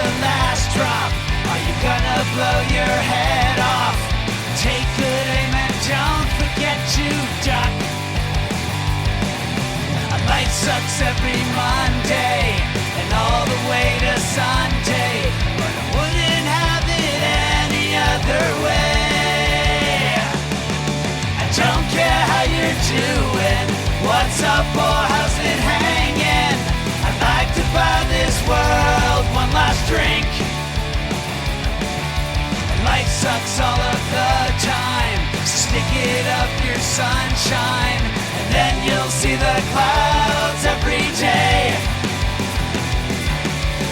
the last drop. Are you gonna blow your head off? Take good aim and don't forget to duck. Life sucks every Monday and all the way to Sunday, but I wouldn't have it any other way. I don't care how you're doing, what's up or how's it hanging. I'd like to buy this world one last drink. And life sucks all of the time, so stick it up your sunshine, and then you'll see the clouds every day.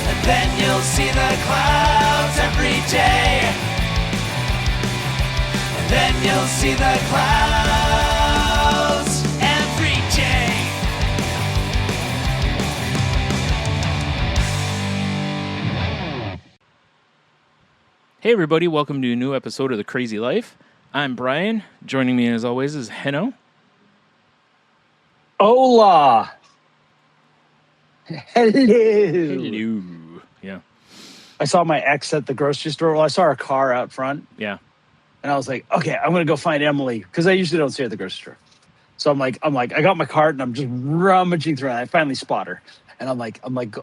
And then you'll see the clouds every day. And then you'll see the clouds every day. Hey everybody, welcome to a new episode of The Crazy Life. I'm Brian. Joining me as always is Heno. Hola. Hello. Hello. Yeah. I saw my ex at the grocery store. Well, I saw her car out front. Yeah. And I was like, okay, I'm going to go find Emily because I usually don't see her at the grocery store. So I'm like, I got my cart and I'm just rummaging through it. I finally spot her. And I'm like, and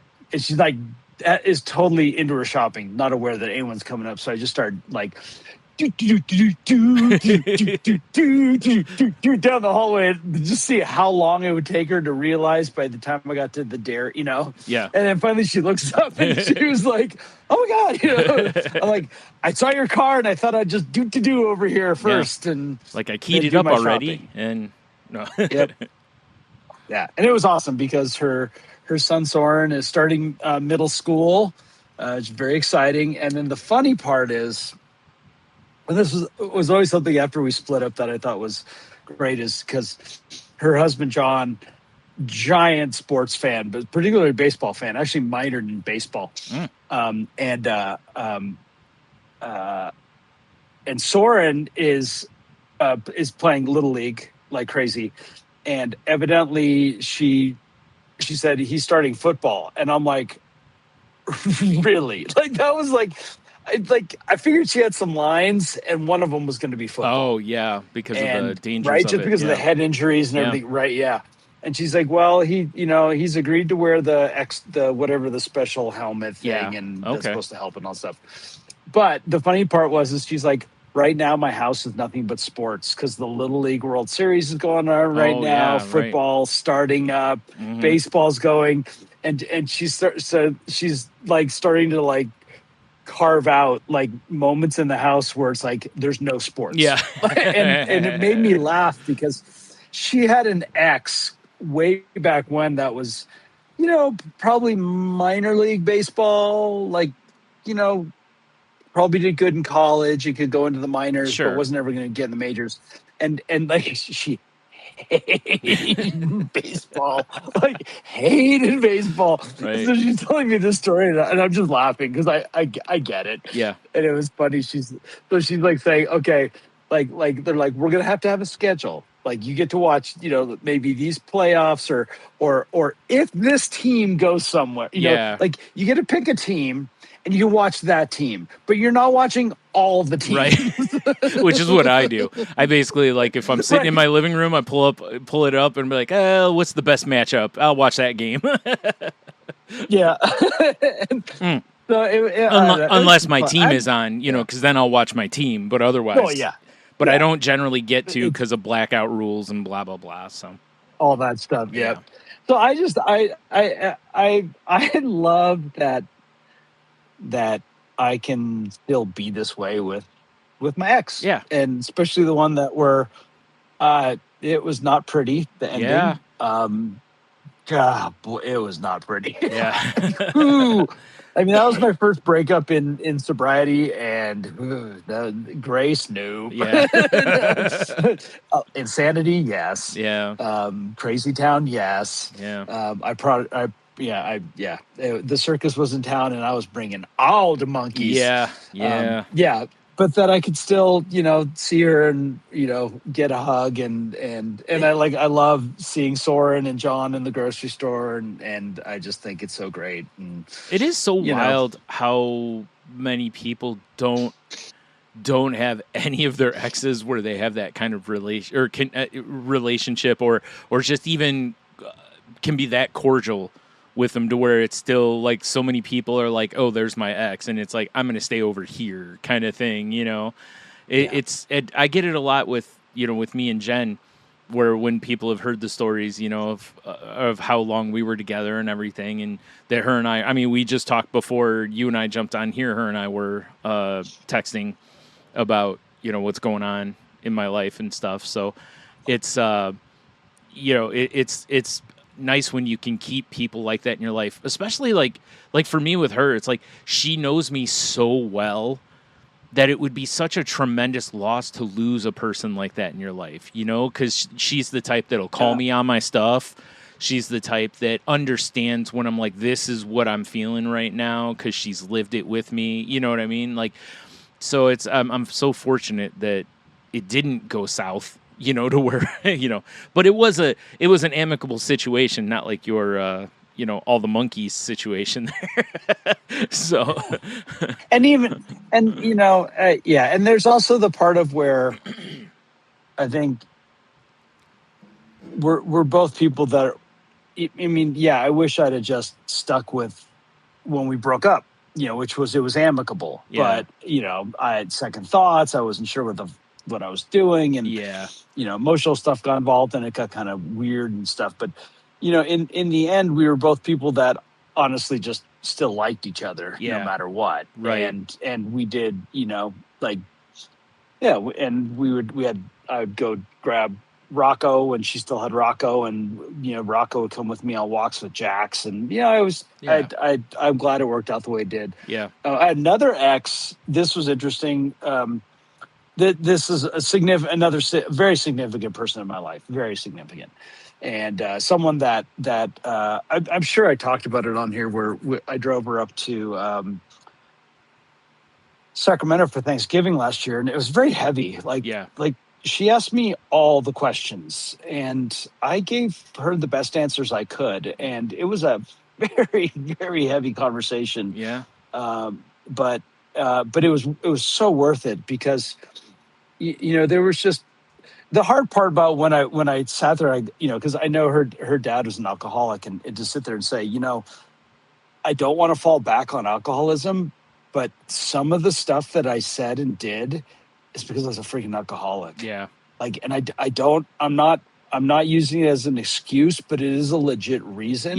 she's like, that is totally into her shopping, not aware that anyone's coming up. So I just started like, down the hallway to just see how long it would take her to realize by the time I got to the dare, Yeah. And then finally she looks up and she was like, oh my God, I'm like, I saw your car and I thought I'd just do over here first. Yeah. And like I keyed it up already shopping. And no. Yep. Yeah. And it was awesome because her son Soren is starting middle school. It's very exciting. And then the funny part is, and this was always something after we split up that I thought was great, is because her husband, John, giant sports fan, but particularly baseball fan, actually minored in baseball. And Soren is playing Little League like crazy. And evidently she said he's starting football. And I'm like, really? Like, that was like, I figured she had some lines, and one of them was going to be football. Oh yeah, because of the dangers, right? of Just because of the head injuries and everything, right? Yeah. And she's like, "Well, he's agreed to wear the whatever the special helmet thing, and that's supposed to help and all stuff." But the funny part is she's like, "Right now, my house is nothing but sports because the Little League World Series is going on right now, football's starting up, baseball's going, and she's like starting to like carve out like moments in the house where it's like there's no sports." Yeah. and it made me laugh because she had an ex way back when that was, probably minor league baseball, like, probably did good in college. He could go into the minors, but wasn't ever going to get in the majors. And like she hated baseball, hated baseball. Right. So she's telling me this story, and I'm just laughing because I get it. Yeah. And it was funny. She's like saying, okay, like they're like, we're gonna have to have a schedule. Like you get to watch, maybe these playoffs or if this team goes somewhere, you know, like you get to pick a team. And you watch that team, but you're not watching all of the teams. Right. Which is what I do. I basically, like, if I'm sitting in my living room, I pull it up and be like, oh, what's the best matchup? I'll watch that game. Yeah. So unless my team is on, because then I'll watch my team, but otherwise. Oh, yeah. But I don't generally get to because of blackout rules and blah, blah, blah. So all that stuff. Yeah. So I love that I can still be this way with my ex. Yeah. And especially the one that it was not pretty, the ending. Yeah. God, boy, it was not pretty. Yeah. Ooh. I mean, that was my first breakup in sobriety, and Grace, no. Yeah. Insanity, yes. Yeah. Crazy Town, yes. Yeah. The circus was in town, and I was bringing all the monkeys. Yeah. Yeah. Yeah. but that I could still, see her and, get a hug and I love seeing Soren and John in the grocery store and I just think it's so great. And it is so wild how many people don't have any of their exes where they have that kind of relationship or just even can be that cordial with them to where it's still like so many people are like, oh, there's my ex, and it's like I'm going to stay over here kind of thing, I get it a lot with with me and Jen, where when people have heard the stories, of how long we were together and everything, and that her and I mean, we just talked before you and I jumped on here. Her and I were texting about what's going on in my life and stuff. So it's it's nice when you can keep people like that in your life, especially like for me with her. It's like she knows me so well that it would be such a tremendous loss to lose a person like that in your life, because she's the type that'll call me on my stuff. She's the type that understands when I'm like, this is what I'm feeling right now, because she's lived it with me. You know what I mean? Like, so it's I'm so fortunate that it didn't go south, to where but it was an amicable situation, not like your all the monkeys situation there. So and there's also the part of where I think we're both people that are, I wish I'd have just stuck with when we broke up, which was, it was amicable, but I had second thoughts. I wasn't sure what I was doing, and emotional stuff got involved, and it got kind of weird and stuff. But in the end, we were both people that honestly just still liked each other, no matter what. Right. And we did, and I would go grab Rocco when she still had Rocco, and Rocco would come with me on walks with Jax, and I'm glad it worked out the way it did. Another ex, this was interesting. This is another very significant person in my life, very significant, and someone that I'm sure I talked about it on here, where I drove her up to Sacramento for Thanksgiving last year, and it was very heavy. Like she asked me all the questions, and I gave her the best answers I could, and it was a very, very heavy conversation. But it was so worth it, because there was just the hard part about when I sat there, because I know her dad was an alcoholic, and to sit there and say, I don't want to fall back on alcoholism, but some of the stuff that I said and did is because I was a freaking alcoholic. I'm not using it as an excuse, but it is a legit reason.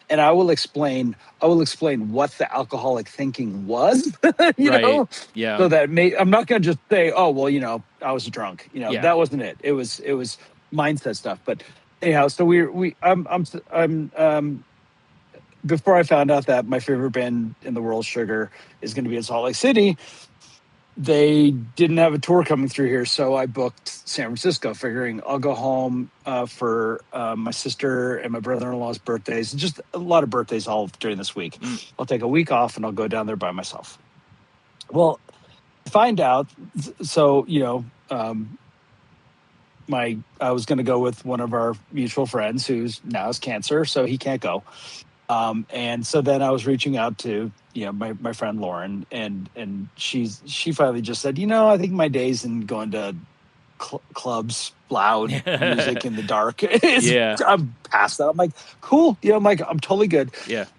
And I will explain what the alcoholic thinking was, So that I'm not going to just say, oh, well, I was drunk. That wasn't it. It was mindset stuff. But anyhow, so I'm before I found out that my favorite band in the world, Sugar, is going to be in Salt Lake City, they didn't have a tour coming through here, so I booked San Francisco, figuring I'll go home for my sister and my brother-in-law's birthdays, and just a lot of birthdays all during this week. I'll take a week off, and I'll go down there by myself. Well, find out, so, I was going to go with one of our mutual friends who's now has cancer, so he can't go. And so then I was reaching out to, my friend Lauren, and she finally just said, I think my days in going to clubs, loud music in the dark, I'm past that. I'm like, cool. I'm like, I'm totally good.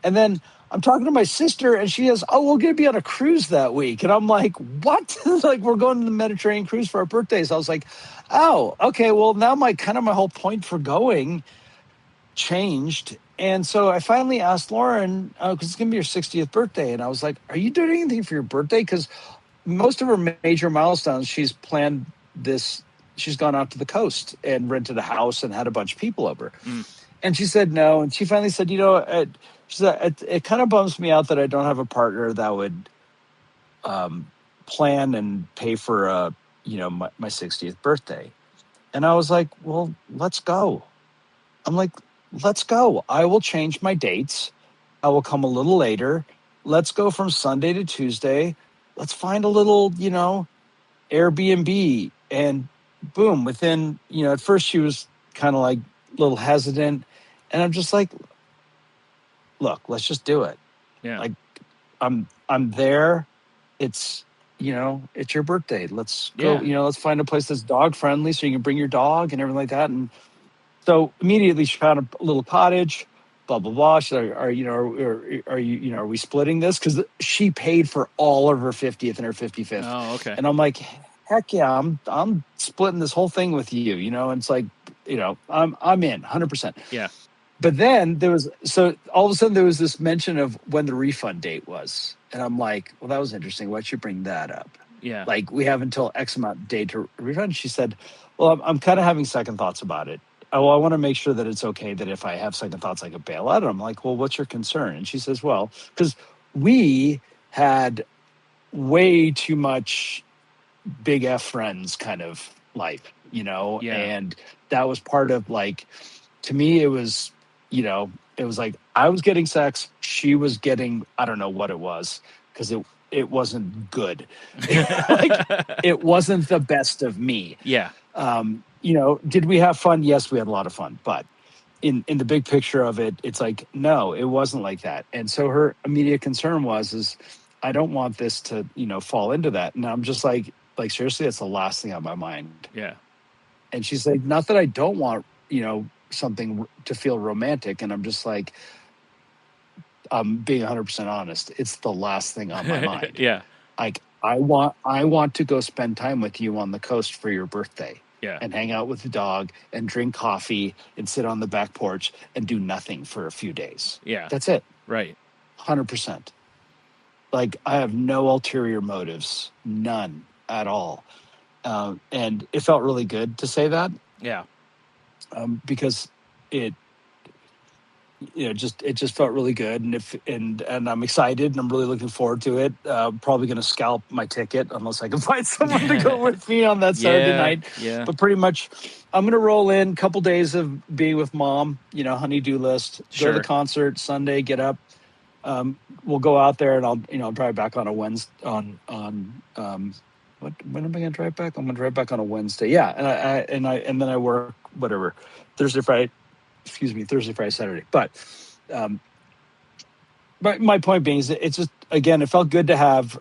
And then I'm talking to my sister, and she goes, oh, we're going to be on a cruise that week. And I'm like, what? Like, we're going to the Mediterranean cruise for our birthdays. I was like, oh, okay. Well, now my whole point for going changed. And so I finally asked Lauren, because it's going to be your 60th birthday. And I was like, are you doing anything for your birthday? Because most of her major milestones, she's planned this. She's gone out to the coast and rented a house and had a bunch of people over. And she said no. And she finally said, she said, it kind of bums me out that I don't have a partner that would plan and pay for, my 60th birthday. And I was like, well, let's go. I'm like, let's go. I will change my dates. I will come a little later. Let's go from Sunday to Tuesday. Let's find a little, Airbnb, and boom, within, at first she was kind of like a little hesitant, and I'm just like, look, let's just do it. Yeah. Like, I'm there. It's, it's your birthday. Let's go, let's find a place that's dog friendly so you can bring your dog and everything like that. And so immediately she found a little cottage, blah, blah, blah. She's like, are we splitting this? Because she paid for all of her 50th and her 55th. Oh, okay. And I'm like, heck yeah, I'm splitting this whole thing with you, and it's like, I'm in 100%. Yeah. But then all of a sudden there was this mention of when the refund date was. And I'm like, well, that was interesting. Why'd you bring that up? Yeah. Like, we have until X amount day to refund. She said, well, I'm kind of having second thoughts about it. Oh, I want to make sure that it's okay that if I have second thoughts, I could bail out. And I'm like, well, what's your concern? And she says, well, because we had way too much big F friends kind of life, and that was part of, like, to me, it was, it was like I was getting sex, she was getting, I don't know what it was, because it wasn't good. Like, it wasn't the best of me. Yeah. Did we have fun? Yes, we had a lot of fun, but in the big picture of it, it's like, no, it wasn't like that. And so her immediate concern is I don't want this to, fall into that. And I'm just like seriously, that's the last thing on my mind. Yeah. And she's like, not that I don't want, something to feel romantic. And I'm just like, I'm being 100% honest. It's the last thing on my mind. Yeah. Like, I want to go spend time with you on the coast for your birthday. Yeah. And hang out with the dog and drink coffee and sit on the back porch and do nothing for a few days. Yeah. That's it. Right. 100%. Like, I have no ulterior motives, none at all. And it felt really good to say that. Yeah. Because it just felt really good, and I'm excited, and I'm really looking forward to it. Probably going to scalp my ticket unless I can find someone to go with me on that Saturday night. Yeah. But pretty much, I'm going to roll in a couple days of being with mom. Honey-do list. Go to the concert Sunday. Get up. We'll go out there, and I'll drive back on a Wednesday. When am I going to drive back? I'm going to drive back on a Wednesday. Yeah, and then I work whatever Thursday, Friday, Saturday. But my point being is that it's just, again, it felt good to have,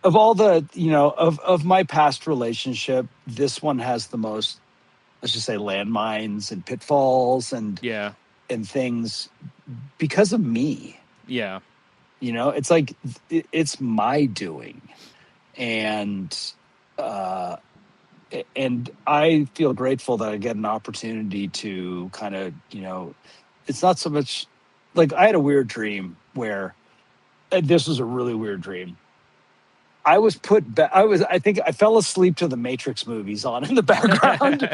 of all the, of my past relationship, this one has the most, let's just say, landmines and pitfalls and things because of me. Yeah. It's like, it's my doing. And I feel grateful that I get an opportunity to kind of, it's not so much like, I had a weird dream where, and this was a really weird dream. I was I think I fell asleep to the Matrix movies on in the background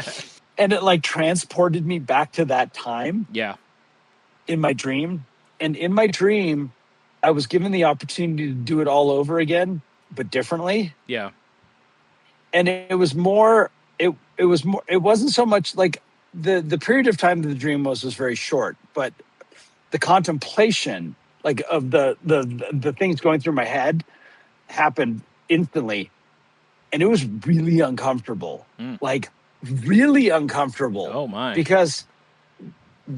and it like transported me back to that time. Yeah. In my dream. And in my dream, I was given the opportunity to do it all over again, but differently. Yeah. And it wasn't so much like the period of time that the dream was very short, but the contemplation, like, of the things going through my head happened instantly. And it was really uncomfortable, like really uncomfortable. Oh my. Because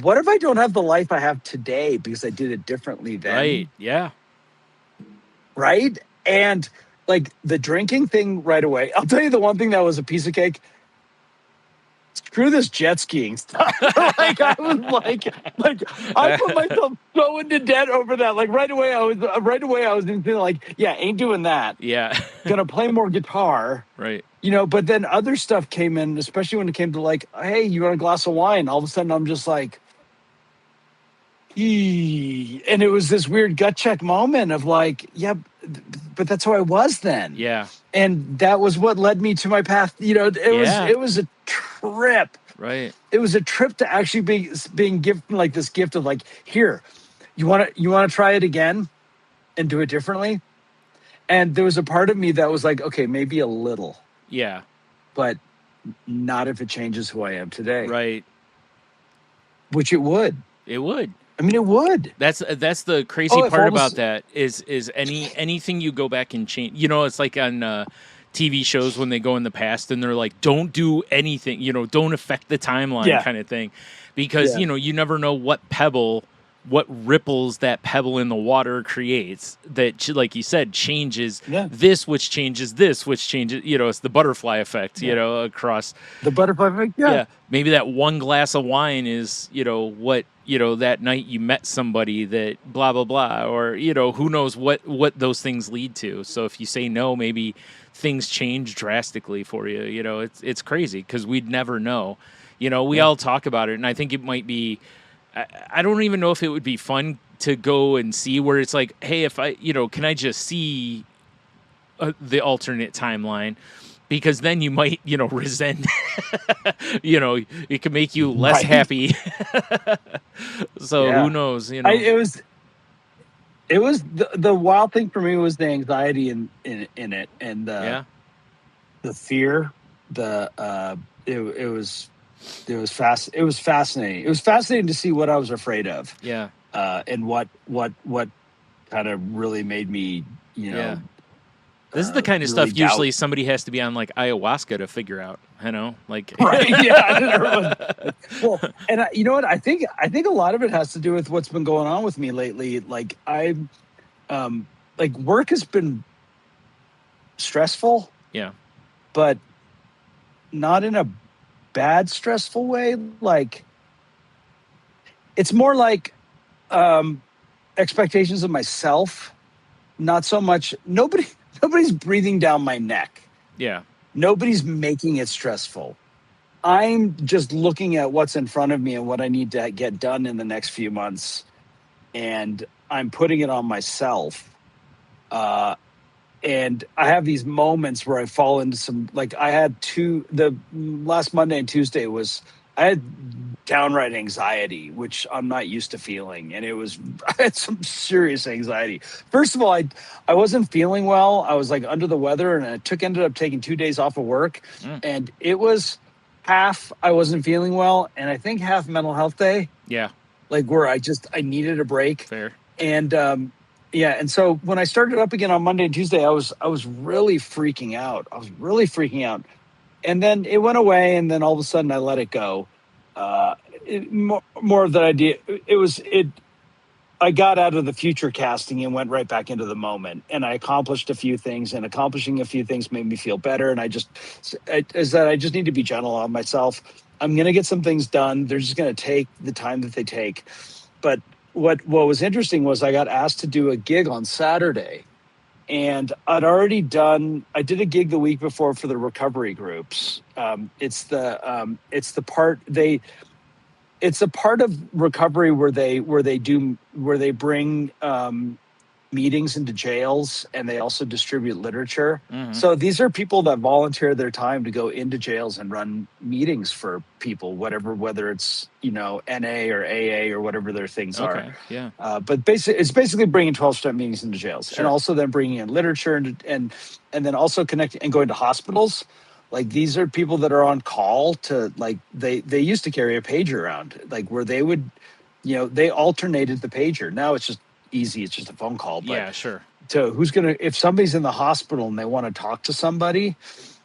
what if I don't have the life I have today because I did it differently then? Right. Yeah. Right. And like the drinking thing right away. I'll tell you the one thing that was a piece of cake. Screw this jet skiing stuff. Like, I was like I put myself so into debt over that. Like right away I was into like, yeah, ain't doing that. Yeah. Gonna play more guitar. Right. But then other stuff came in, especially when it came to like, hey, you want a glass of wine? All of a sudden I'm just like, and it was this weird gut check moment of like, yeah, but that's how I was then. Yeah. And that was what led me to my path. It was a trip. Right. It was a trip to actually being given like this gift of like, here, you want to try it again and do it differently. And there was a part of me that was like, okay, maybe a little. Yeah. But not if it changes who I am today. Right. Which it would. It would. I mean, it would. That's the crazy part about that is anything you go back and change. You know, it's like on TV shows when they go in the past and they're like, don't do anything. You know, don't affect the timeline kind of thing, because you know you never know what ripples that pebble in the water creates that, like you said, changes this, which changes this, which changes, you know, it's the butterfly effect, you know, across the butterfly effect. Yeah. Maybe that one glass of wine is, you know, what, you know, that night you met somebody that blah, blah, blah, or, you know, who knows what those things lead to. So if you say no, maybe things change drastically for you. You know, it's crazy because we'd never know. You know, we all talk about it, and I think it might be, I don't even know if it would be fun to go and see where it's like, hey, if I, you know, can I just see the alternate timeline? Because then you might, you know, resent, you know, it can make you less happy. So who knows, you know? It was the wild thing for me was the anxiety in it, and the fear, it was fascinating. It was fascinating to see what I was afraid of. Yeah. And what kind of really made me, you know. This is the kind of really stuff usually somebody has to be on like ayahuasca to figure out, you know, like right. Yeah. Well, and you know what? I think a lot of it has to do with what's been going on with me lately. Like like work has been stressful. Yeah. But not in a bad stressful way. Like it's more like expectations of myself, not so much nobody's breathing down my neck. Yeah. Nobody's making it stressful. I'm just looking at what's in front of me and what I need to get done in the next few months, and I'm putting it on myself. And I have these moments where I fall into some, like I had the last Monday and Tuesday I had downright anxiety, which I'm not used to feeling. And I had some serious anxiety. First of all, I wasn't feeling well. I was like under the weather, and I ended up taking 2 days off of work. And it was half I wasn't feeling well, and I think half mental health day. Yeah. Like where I needed a break. Fair. And, and so when I started up again on Monday and Tuesday, I was really freaking out. And then it went away, and then all of a sudden I let it go. More of that idea. I got out of the future casting and went right back into the moment, and I accomplished a few things, and accomplishing a few things made me feel better. And I just need to be gentle on myself. I'm going to get some things done. They're just going to take the time that they take. But what was interesting was I got asked to do a gig on Saturday, and I did a gig the week before for the recovery groups. It's a part of recovery where they bring meetings into jails, and they also distribute literature. Mm-hmm. So these are people that volunteer their time to go into jails and run meetings for people, whether it's, you know, NA or AA or whatever their things are. Yeah. But it's basically bringing 12-step meetings into jails, and also then bringing in literature and then also connecting and going to hospitals. Like these are people that are on call to, like, they used to carry a pager around, like where they would, you know, they alternated the pager. Now it's just easy. It's just a phone call. But yeah, sure. So if somebody's in the hospital and they want to talk to somebody,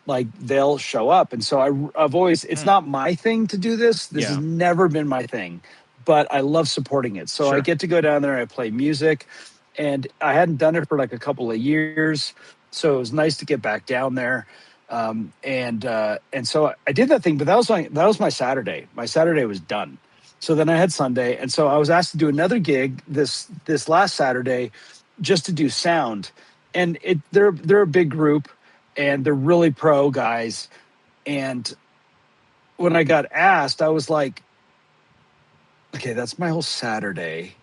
like they'll show up. And so I've always, it's not my thing to do this. This has never been my thing, but I love supporting it. So I get to go down there and I play music, and I hadn't done it for like a couple of years. So it was nice to get back down there. And so I did that thing, but that was my Saturday. My Saturday was done. So then I had Sunday, and so I was asked to do another gig this last Saturday, just to do sound. And they're a big group, and they're really pro guys. And when I got asked, I was like, okay, that's my whole Saturday.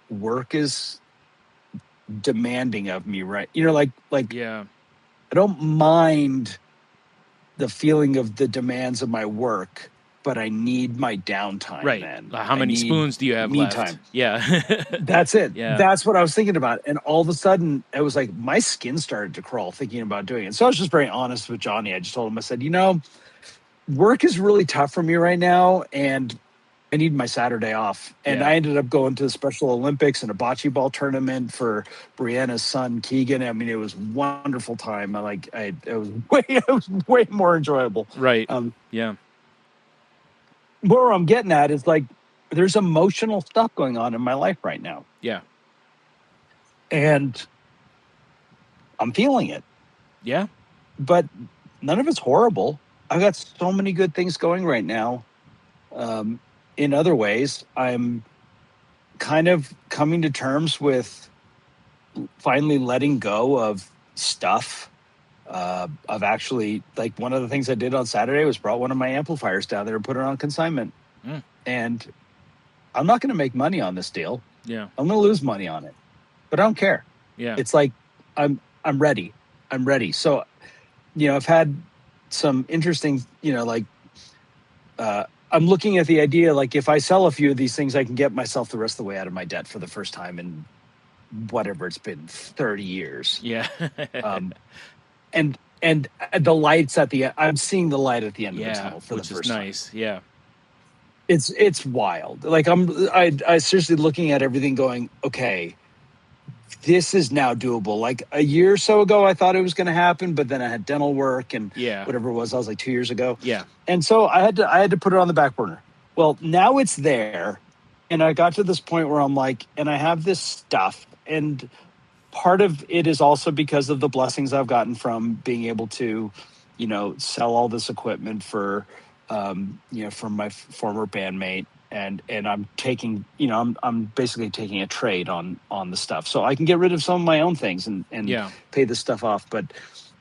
Work is demanding of me, right? You know, like yeah. I don't mind the feeling of the demands of my work, but I need my downtime. Right. Then. How many spoons do you have left? Time. Yeah. That's it. Yeah. That's what I was thinking about. And all of a sudden, it was like my skin started to crawl thinking about doing it. So I was just very honest with Johnny. I just told him, I said, you know, work is really tough for me right now. And I need my Saturday off. And Yeah. I ended up going to the Special Olympics and a bocce ball tournament for Brianna's son, Keegan. I mean, it was a wonderful time. It was way more enjoyable. Right. Yeah. Where I'm getting at is like, there's emotional stuff going on in my life right now. Yeah. And I'm feeling it. Yeah. But none of it's horrible. I've got so many good things going right now. In other ways, I'm kind of coming to terms with finally letting go of stuff. Of actually, like, one of the things I did on Saturday was brought one of my amplifiers down there and put it on consignment. And I'm not going to make money on this deal. Yeah. I'm going to lose money on it, but I don't care. Yeah. It's like, I'm ready. I'm ready. So, I've had some interesting, I'm looking at the idea, like, if I sell a few of these things, I can get myself the rest of the way out of my debt for the first time in whatever it's been, 30 years. Yeah. And the lights at the end, I'm seeing the light at the end of the tunnel for the first time. Which is nice. Yeah. It's wild. Like, I seriously looking at everything going, okay, this is now doable. Like, a year or so ago, I thought it was going to happen, but then I had dental work and whatever it was. I was like 2 years ago. Yeah. And so I had to put it on the back burner. Well, now it's there. And I got to this point where I'm like, and I have this stuff. And part of it is also because of the blessings I've gotten from being able to, sell all this equipment for, from my former bandmate. And I'm taking, I'm basically taking a trade on the stuff, so I can get rid of some of my own things and pay this stuff off. But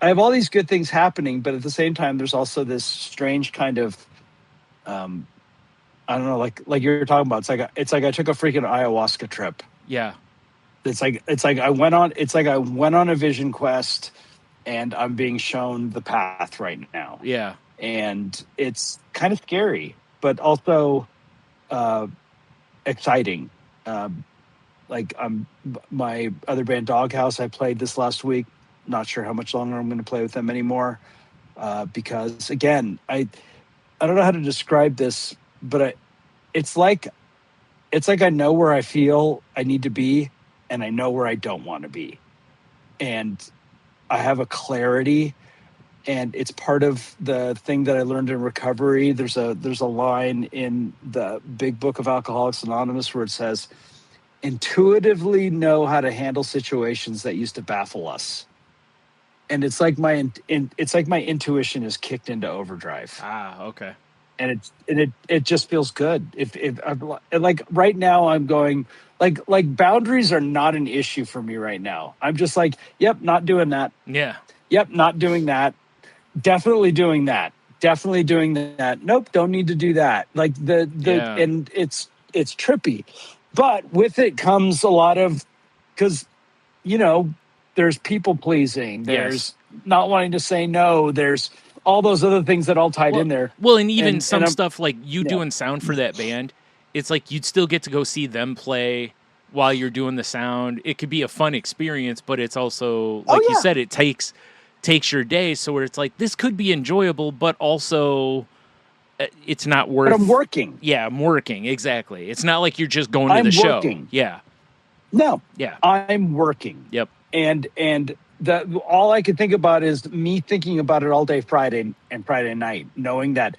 I have all these good things happening, but at the same time, there's also this strange kind of, I don't know, like you're talking about. It's like I took a freaking ayahuasca trip. Yeah. It's like I went on a vision quest, and I'm being shown the path right now. Yeah. And it's kind of scary, but also exciting. Like, my other band, Doghouse, I played this last week. Not sure how much longer I'm going to play with them anymore, because again, I don't know how to describe this, but it's like I know where I feel I need to be, and I know where I don't want to be, and I have a clarity. And it's part of the thing that I learned in recovery. There's a line in the big book of Alcoholics Anonymous where it says, intuitively know how to handle situations that used to baffle us. And it's like my intuition is kicked into overdrive. Okay. And it just feels good. If like right now I'm going, like boundaries are not an issue for me right now. I'm just like, yep, not doing that. Yeah. Yep, not doing that. Definitely doing that. Definitely doing that. Nope, don't need to do that. Like and it's trippy. But with it comes a lot of, because, there's people pleasing. There's not wanting to say no. There's all those other things that all tied in there. Well, and even some stuff like you doing sound for that band, it's like you'd still get to go see them play while you're doing the sound. It could be a fun experience, but it's also, like you said, it takes your day. So where it's like, this could be enjoyable, but also it's not worth. But I'm working. Yeah, I'm working. Exactly. It's not like you're just going to the show. Yeah. No. Yeah. I'm working. Yep. And all I could think about is me thinking about it all day Friday and Friday night, knowing that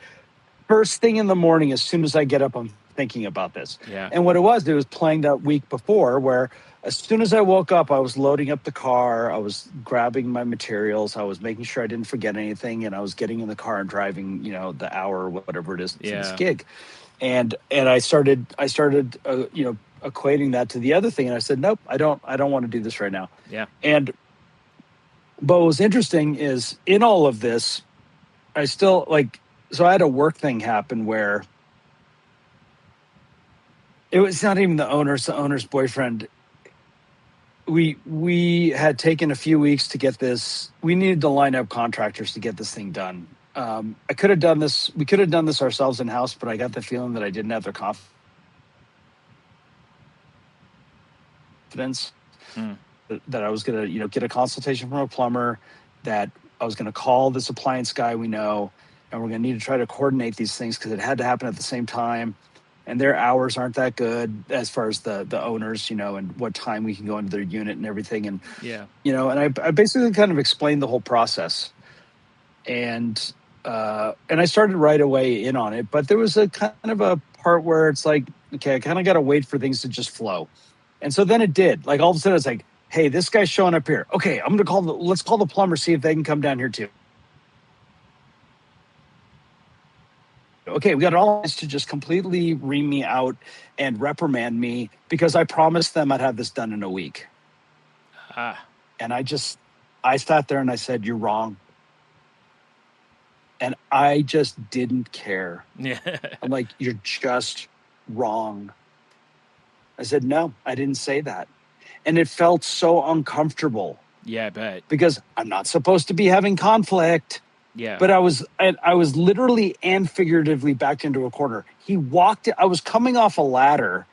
first thing in the morning, as soon as I get up, I'm thinking about this. Yeah. And what it was playing that week before, where as soon as I woke up, I was loading up the car, I was grabbing my materials, I was making sure I didn't forget anything, and I was getting in the car and driving, the hour or whatever it is to this gig. And I started equating that to the other thing, and I said, nope, I don't want to do this right now. Yeah. But what was interesting is, in all of this, I still so I had a work thing happen where it was not even the owner's boyfriend. We had taken a few weeks to get this. We needed to line up contractors to get this thing done. I could have done this. We could have done this ourselves in house, but I got the feeling that I didn't have their confidence that I was going to, get a consultation from a plumber, that I was going to call this appliance guy we know, and we're going to need to try to coordinate these things because it had to happen at the same time. and their hours aren't that good as far as the owners, and what time we can go into their unit and everything. And, and I basically kind of explained the whole process. And I started right away in on it, but there was a kind of a part where it's like, okay, I kind of got to wait for things to just flow. And so then it did. Like, all of a sudden it's like, hey, this guy's showing up here. Okay, I'm going to let's call the plumber, see if they can come down here too. Okay, we got all this to just completely ream me out and reprimand me because I promised them I'd have this done in a week. And I sat there and I said, you're wrong. And I just didn't care. Yeah. I'm like, you're just wrong. I said, no, I didn't say that. And it felt so uncomfortable. Yeah, I bet. Because I'm not supposed to be having conflict. Yeah. But I was literally and figuratively backed into a corner. I was coming off a ladder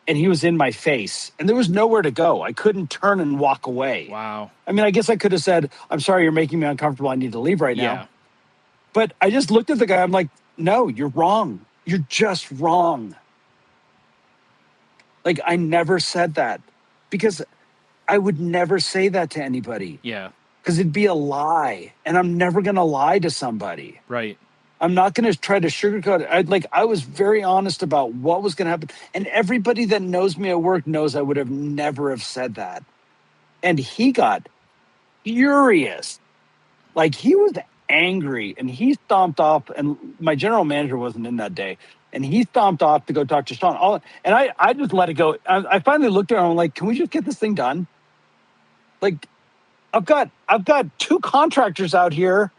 and he was in my face and there was nowhere to go. I couldn't turn and walk away. Wow. I mean, I guess I could have said, I'm sorry, you're making me uncomfortable. I need to leave right now. But I just looked at the guy. I'm like, no, you're wrong. You're just wrong. Like, I never said that because I would never say that to anybody. Yeah. Because it'd be a lie. And I'm never going to lie to somebody. Right. I'm not going to try to sugarcoat it. I was very honest about what was going to happen. And everybody that knows me at work knows I would have never have said that. And he got furious. Like, he was angry and he stomped off, and my general manager wasn't in that day, and he stomped off to go talk to Sean. And I just let it go. I finally looked at him and I'm like, can we just get this thing done? Like, I've got 2 contractors out here,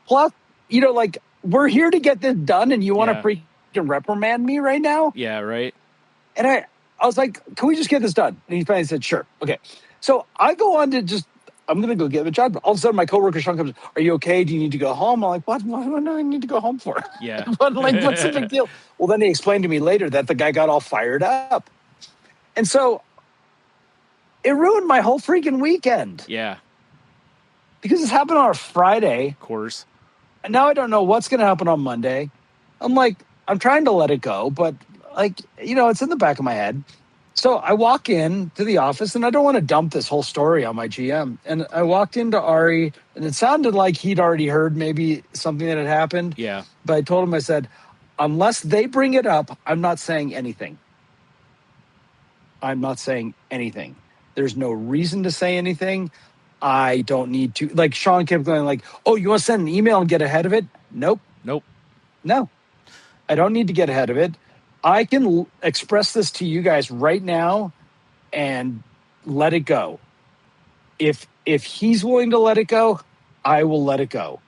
plus, like, we're here to get this done, and you want to freaking reprimand me right now? Yeah, right. And I was like, can we just get this done? And he finally said, sure. Okay. So I go on to I'm going to go get the job. All of a sudden, my coworker, Sean, comes, are you okay? Do you need to go home? I'm like, what do I need to go home for? Yeah. What's the big deal? Well, then he explained to me later that the guy got all fired up. And so it ruined my whole freaking weekend. Yeah. Because this happened on a Friday. Of course. And now I don't know what's going to happen on Monday. I'm like, I'm trying to let it go, but it's in the back of my head. So I walk in to the office, and I don't want to dump this whole story on my GM. And I walked into Ari, and it sounded like he'd already heard maybe something that had happened. Yeah. But I told him, I said, unless they bring it up, I'm not saying anything. I'm not saying anything. There's no reason to say anything. I don't need to. Like, Sean kept going like, oh, you want to send an email and get ahead of it? Nope. No. I don't need to get ahead of it. I can express this to you guys right now and let it go. If he's willing to let it go, I will let it go.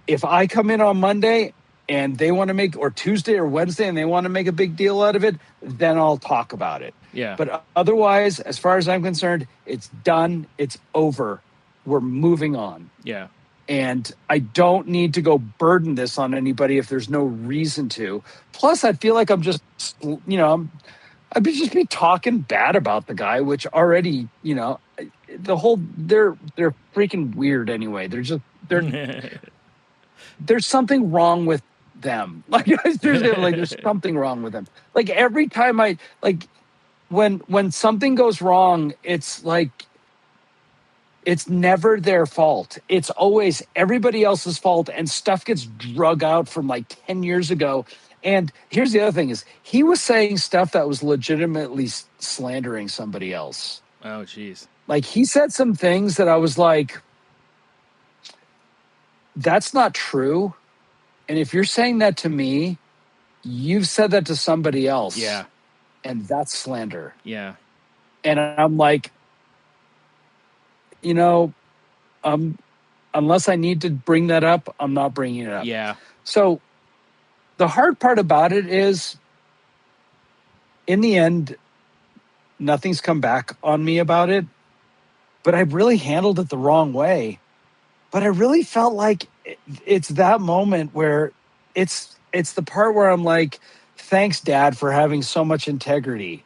If I come in on Monday and they want to or Tuesday or Wednesday and they want to make a big deal out of it, then I'll talk about it. Yeah. But otherwise, as far as I'm concerned, it's done. It's over. We're moving on. Yeah. And I don't need to go burden this on anybody if there's no reason to. Plus, I feel like I'm just, I'd just be talking bad about the guy, which already, they're freaking weird anyway. There's something wrong with them. Like, there's something wrong with them. Like, every time when something goes wrong, it's like, it's never their fault. It's always everybody else's fault, and stuff gets drug out from like 10 years ago. And here's the other thing is he was saying stuff that was legitimately slandering somebody else. Oh, geez. Like, he said some things that I was like, that's not true. And if you're saying that to me, you've said that to somebody else. Yeah. And that's slander. Yeah. And I'm like, unless I need to bring that up, I'm not bringing it up. Yeah. So the hard part about it is, in the end, nothing's come back on me about it, but I really handled it the wrong way. But I really felt like it's that moment where it's the part where I'm like, thanks, Dad, for having so much integrity,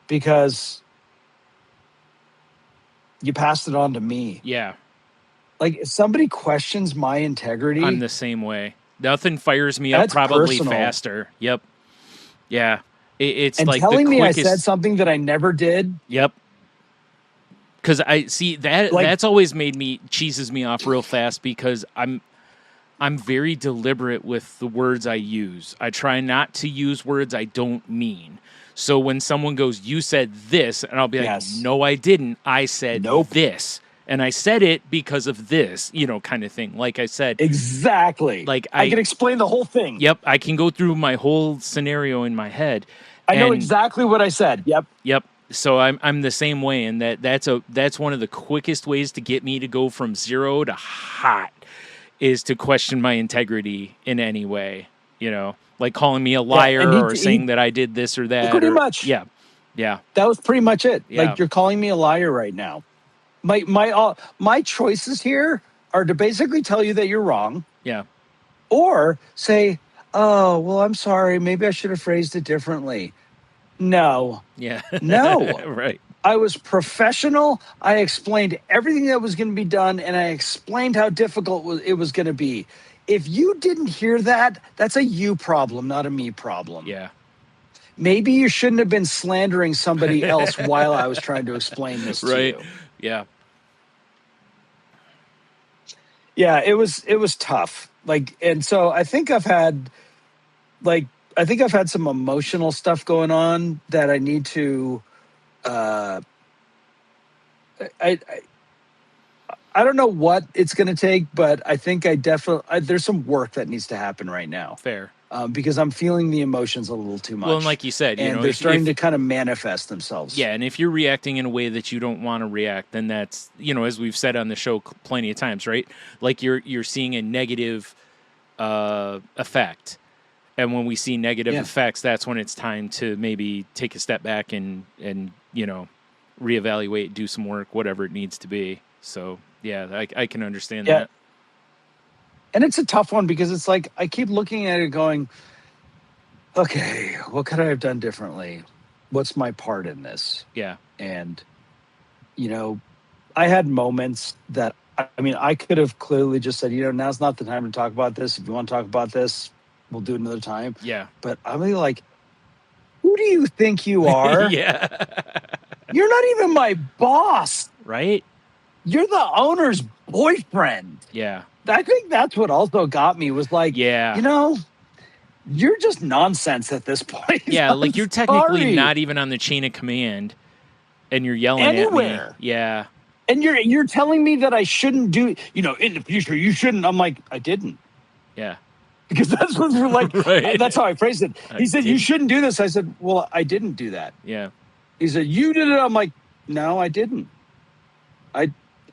because you passed it on to me. Yeah. Like, if somebody questions my integrity, I'm the same way. Nothing fires me up probably personal. faster. Yep. Yeah. It's and like telling the me quickest... I said something that I never did. Yep. Because I see that that's always cheeses me off real fast, because I'm very deliberate with the words I use. I try not to use words I don't mean. So when someone goes, "You said this," and I'll be like, "No, I didn't. I said this. And I said it because of this," kind of thing. Like I said. Exactly. Like I can explain the whole thing. Yep. I can go through my whole scenario in my head. I know exactly what I said. Yep. Yep. So I'm the same way, and that's one of the quickest ways to get me to go from zero to hot is to question my integrity in any way, like calling me a liar or saying that I did this or that. Pretty much. Yeah. Yeah. That was pretty much it. Yeah. Like, you're calling me a liar right now. My choices here are to basically tell you that you're wrong. Yeah. Or say, "Oh, well, I'm sorry. Maybe I should have phrased it differently." No. Yeah. No. Right. I was professional. I explained everything that was going to be done, and I explained how difficult it was going to be. If you didn't hear that, that's a you problem, not a me problem. Yeah. Maybe you shouldn't have been slandering somebody else while I was trying to explain this to you. Yeah. Yeah, it was tough. And so I think I've had some emotional stuff going on that I need to I don't know what it's going to take, but I think there's some work that needs to happen right now. Fair. Because I'm feeling the emotions a little too much. Well, and like you said, they're starting to kind of manifest themselves. Yeah, and if you're reacting in a way that you don't want to react, then that's, as we've said on the show plenty of times, right? Like you're seeing a negative effect. And when we see negative effects, that's when it's time to maybe take a step back and reevaluate, do some work, whatever it needs to be. So, yeah, I can understand that. And it's a tough one because it's like I keep looking at it going, okay, what could I have done differently? What's my part in this? Yeah. And, I had moments that, I could have clearly just said, now's not the time to talk about this. If you want to talk about this, we'll do it another time. Yeah. But I'm really like, who do you think you are? Yeah. You're not even my boss. Right? You're the owner's boyfriend. Yeah. I think that's what also got me was like, you're just nonsense at this point. Yeah, like you're technically not even on the chain of command, and you're yelling anywhere. At me. Yeah. And you're telling me that I shouldn't do, in the future, you shouldn't. I'm like, I didn't. Yeah. Because that's what we're like, right. That's how I phrased it. He said, you shouldn't do this. I said, well, I didn't do that. Yeah. He said, you did it. I'm like, no, I didn't.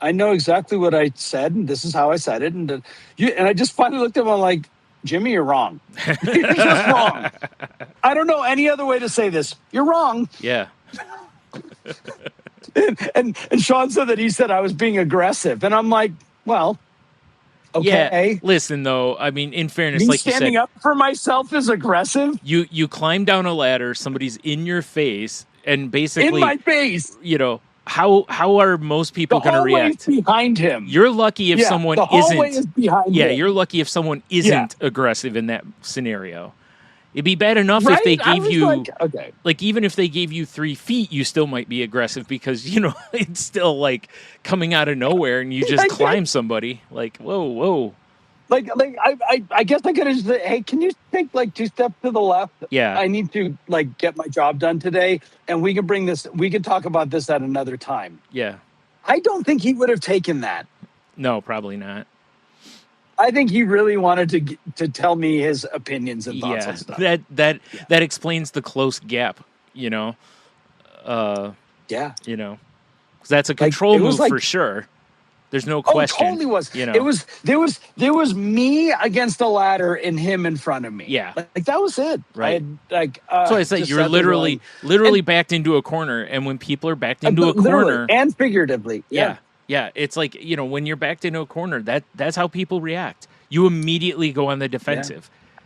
I know exactly what I said, and this is how I said it. And I just finally looked at him. I'm like, Jimmy, you're wrong. You're just wrong. I don't know any other way to say this. You're wrong. Yeah. and Sean said that he said I was being aggressive, and I'm like, well, okay. Yeah. Listen, though, in fairness, me like you said, standing up for myself is aggressive. You climb down a ladder. Somebody's in your face, and basically in my face. How are most people going to react? Behind him. You're lucky if someone the hallway is behind him. You're lucky if someone isn't aggressive in that scenario. It'd be bad enough if they gave you like even if they gave you 3 feet, you still might be aggressive because it's still like coming out of nowhere and you just climb somebody. Like whoa. Like I guess I could have said, hey, can you take 2 steps to the left? Yeah. I need to get my job done today, and we can talk about this at another time. Yeah. I don't think he would have taken that. No, probably not. I think he really wanted to tell me his opinions and thoughts on stuff. That explains the close gap, Yeah. Because that's a control move for sure. There's no question. Oh, totally was. There was me against a ladder and him in front of me. Yeah. That was it. Right. So I said you're literally backed into a corner, and when people are backed into a corner and figuratively. Yeah. It's like, when you're backed into a corner, that's how people react. You immediately go on the defensive. Yeah.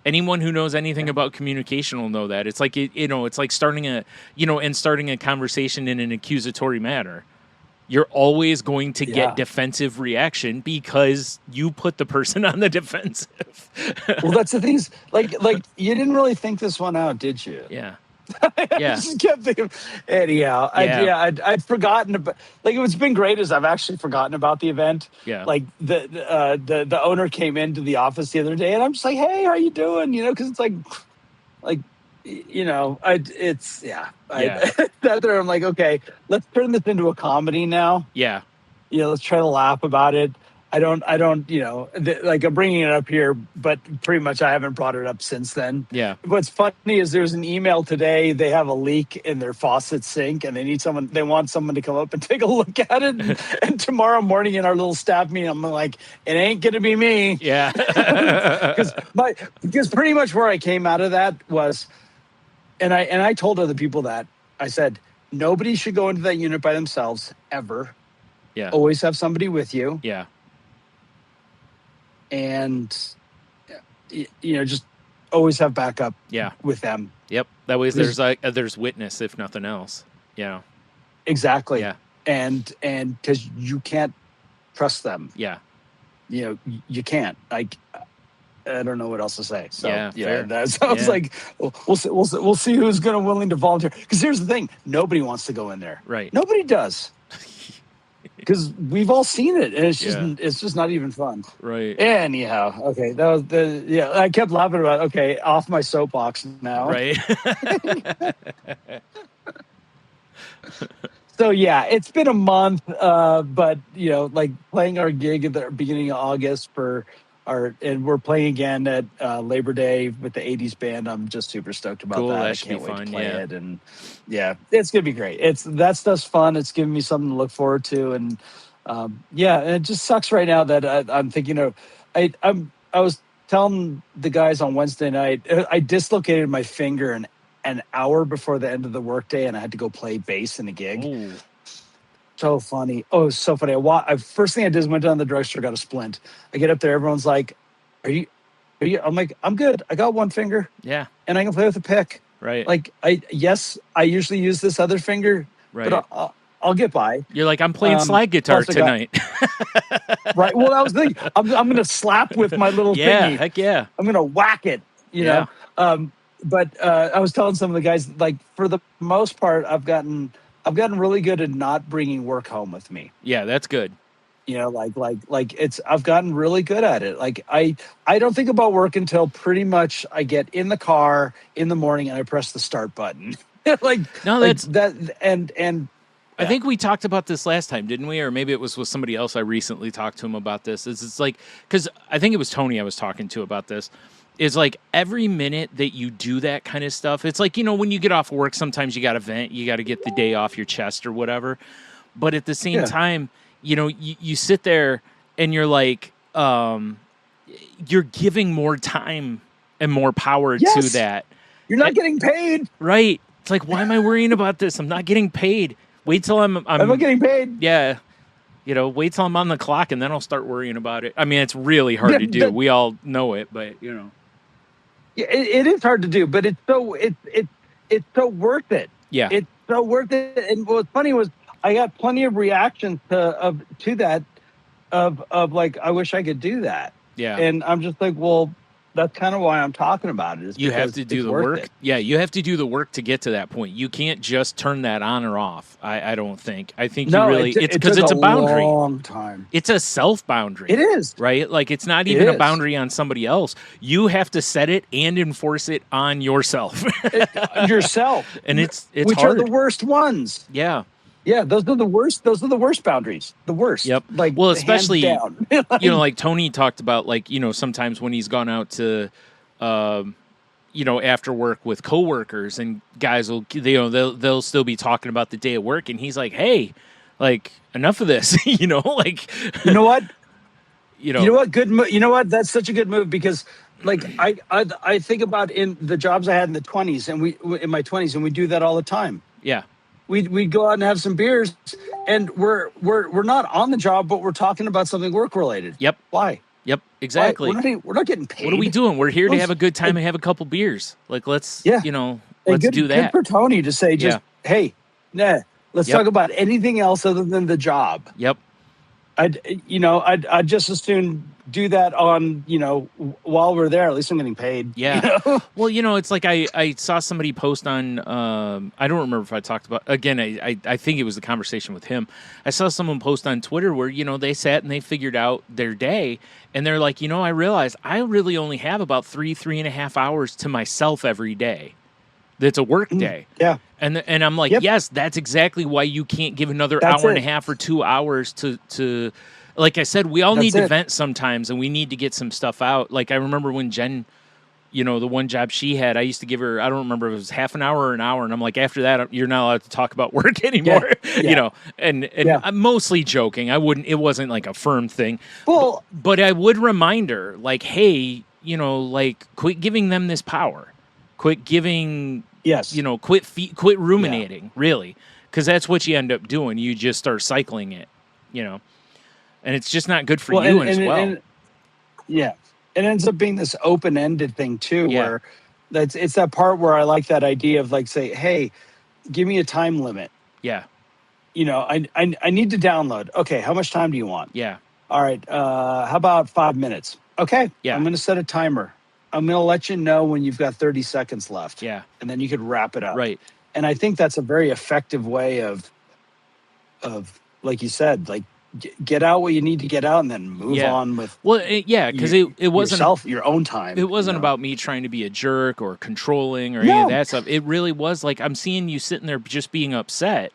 Anyone who knows anything about communication will know that. It's like it's like starting a conversation in an accusatory manner. you're always going to get defensive reaction because you put the person on the defensive. Well, that's the thing is, like you didn't really think this one out, did you? Yeah. I just kept thinking, anyhow. I'd forgotten about. Like, what's been great is I've actually forgotten about the event. Yeah. Like the owner came into the office the other day, and I'm just like, hey, how you doing? You know, because it's like, you know, that there, I'm like, okay, let's turn this into a comedy now. Yeah. You know, let's try to laugh about it. I don't, you know, like I'm bringing it up here, but pretty much I haven't brought it up since then. Yeah. What's funny is there's an email today. They have a leak in their faucet sink, and they want someone to come up and take a look at it. And tomorrow morning in our little staff meeting, I'm like, it ain't gonna be me. Yeah. because pretty much where I came out of that was, and I told other people that I said nobody should go into that unit by themselves ever. Yeah. Always have somebody with you. Yeah. And, you know, just always have backup with them. Yep. That way there's witness, if nothing else. Yeah. Exactly. Yeah. And because you can't trust them. Yeah. You know, you can't. Like, I don't know what else to say. So, fair. So I was like, we'll see who's willing to volunteer. Because here's the thing. Nobody wants to go in there. Right. Nobody does. Because we've all seen it, and it's just not even fun. Right. Anyhow, okay, that was I kept laughing about. Okay, off my soapbox now. Right. So yeah, it's been a month, but you know, like playing our gig at the beginning of August and we're playing again at Labor Day with the 80s band. I'm just super stoked about that. I can't wait to play it, and it's gonna be great. That stuff's fun. It's giving me something to look forward to, and and it just sucks right now that I'm thinking of. I was telling the guys on Wednesday night I dislocated my finger an hour before the end of the workday, and I had to go play bass in a gig. Ooh. So funny. Oh, it's so funny. First thing I did is went down to the drugstore, got a splint. I get up there, everyone's like, are you? I'm like, I'm good. I got one finger. Yeah. And I can play with a pick. Right. Like, I usually use this other finger. Right. But I'll get by. You're like, I'm playing slide guitar tonight. Right. Well, that was the thing. I'm going to slap with my little thingy. Heck yeah. I'm going to whack it, you know? But I was telling some of the guys, like, for the most part, I've gotten really good at not bringing work home with me. Yeah, that's good. You know, I've gotten really good at it. Like I don't think about work until pretty much I get in the car in the morning and I press the start button. I think we talked about this last time, didn't we? Or maybe it was with somebody else. I recently talked to him about this. It's like, because I think it was Tony I was talking to about this. Is like every minute that you do that kind of stuff, it's like, you know, when you get off work, sometimes you got to vent, you got to get the day off your chest or whatever. But at the same time, you know, you sit there and you're like, you're giving more time and more power to that. You're not getting paid. Right. It's like, why am I worrying about this? I'm not getting paid. Wait till I'm not getting paid. Yeah. You know, wait till I'm on the clock and then I'll start worrying about it. I mean, it's really hard to do. We all know it, but you know. Yeah, it is hard to do, but it's so worth it. Yeah, it's so worth it. And what's funny was I got plenty of reactions to that, of like, I wish I could do that. Yeah, and I'm just like, well, that's kind of why I'm talking about it. Is you have to do the work. Yeah, you have to do the work to get to that point. You can't just turn that on or off. I don't think. I think you really. It's because it's a boundary. Long time. It's a self boundary. It is, right. Like it's not even a boundary on somebody else. You have to set it and enforce it on yourself. Yourself, and it's which hard. are the worst ones. Yeah. Yeah, those are the worst. Those are the worst boundaries. The worst. Yep. Like, well, especially down. You know, like Tony talked about, like, you know, sometimes when he's gone out to, you know, after work with coworkers, and guys will, you know, they'll still be talking about the day at work, and he's like, hey, like, enough of this, you know, like, you know what, you know what, you know what, that's such a good move, because like I think about in the jobs I had in the 20s, and in my 20s, and we do that all the time. Yeah. We'd go out and have some beers, and we're not on the job, but we're talking about something work related. Yep. Why? Yep. Exactly. We're not getting paid. What are we doing? We're here to have a good time and have a couple beers. Like, let's, you know, let's do that. Good for Tony to say, just, hey, nah, Let's talk about anything else other than the job. Yep. I'd just as soon do that on, while we're there. At least I'm getting paid. Yeah. Well, it's like I saw somebody post on, I don't remember if I talked about, again, I think it was the conversation with him. I saw someone post on Twitter where, they sat and they figured out their day, and they're like, I realized I really only have about 3.5 hours to myself every day. That's a work day. Yeah. And I'm like, yes, that's exactly why you can't give another hour and a half or 2 hours to like I said, we all need to vent sometimes, and we need to get some stuff out. Like I remember when Jen, the one job she had, I used to give her, I don't remember if it was half an hour or an hour, and I'm like, after that, you're not allowed to talk about work anymore. And I'm mostly joking. It wasn't like a firm thing. Well, but I would remind her, like, hey, quit giving them this power. Quit giving, quit ruminating, really, because that's what you end up doing. You just start cycling it, and it's just not good for you as well. It ends up being this open-ended thing too, where it's that part where I like that idea of like, say, hey, give me a time limit. Yeah. I need to download. Okay, how much time do you want? Yeah. All right. How about 5 minutes? Okay. Yeah. I'm going to set a timer. I'm going to let you know when you've got 30 seconds left. Yeah. And then you could wrap it up. Right. And I think that's a very effective way of like you said, like get out what you need to get out and then move on with. Well, because it wasn't your own time. It wasn't about me trying to be a jerk or controlling or any of that stuff. It really was like, I'm seeing you sitting there just being upset,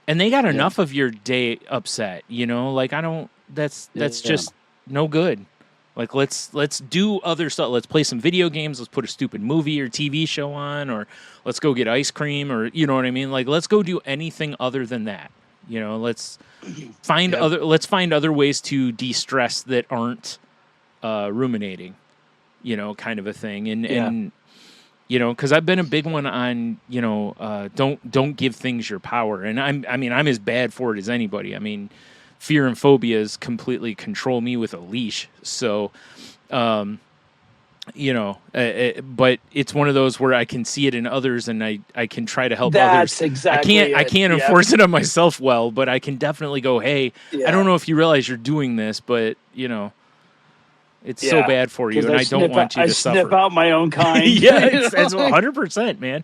and they got enough of your day upset, like I don't, that's just no good. Like, let's do other stuff. Let's play some video games. Let's put a stupid movie or TV show on, or let's go get ice cream, or you know what I mean? Like, let's go do anything other than that. Let's find other ways to de-stress that aren't ruminating, kind of a thing. And because I've been a big one on, don't give things your power. And I'm as bad for it as anybody. I mean, fear and phobias completely control me with a leash. So, but it's one of those where I can see it in others, and I can try to help others. Exactly. I can't enforce it on myself well, but I can definitely go, hey, I don't know if you realize you're doing this, but it's so bad for you, and I don't want you to suffer. I snip out my own kind. It's 100%, man.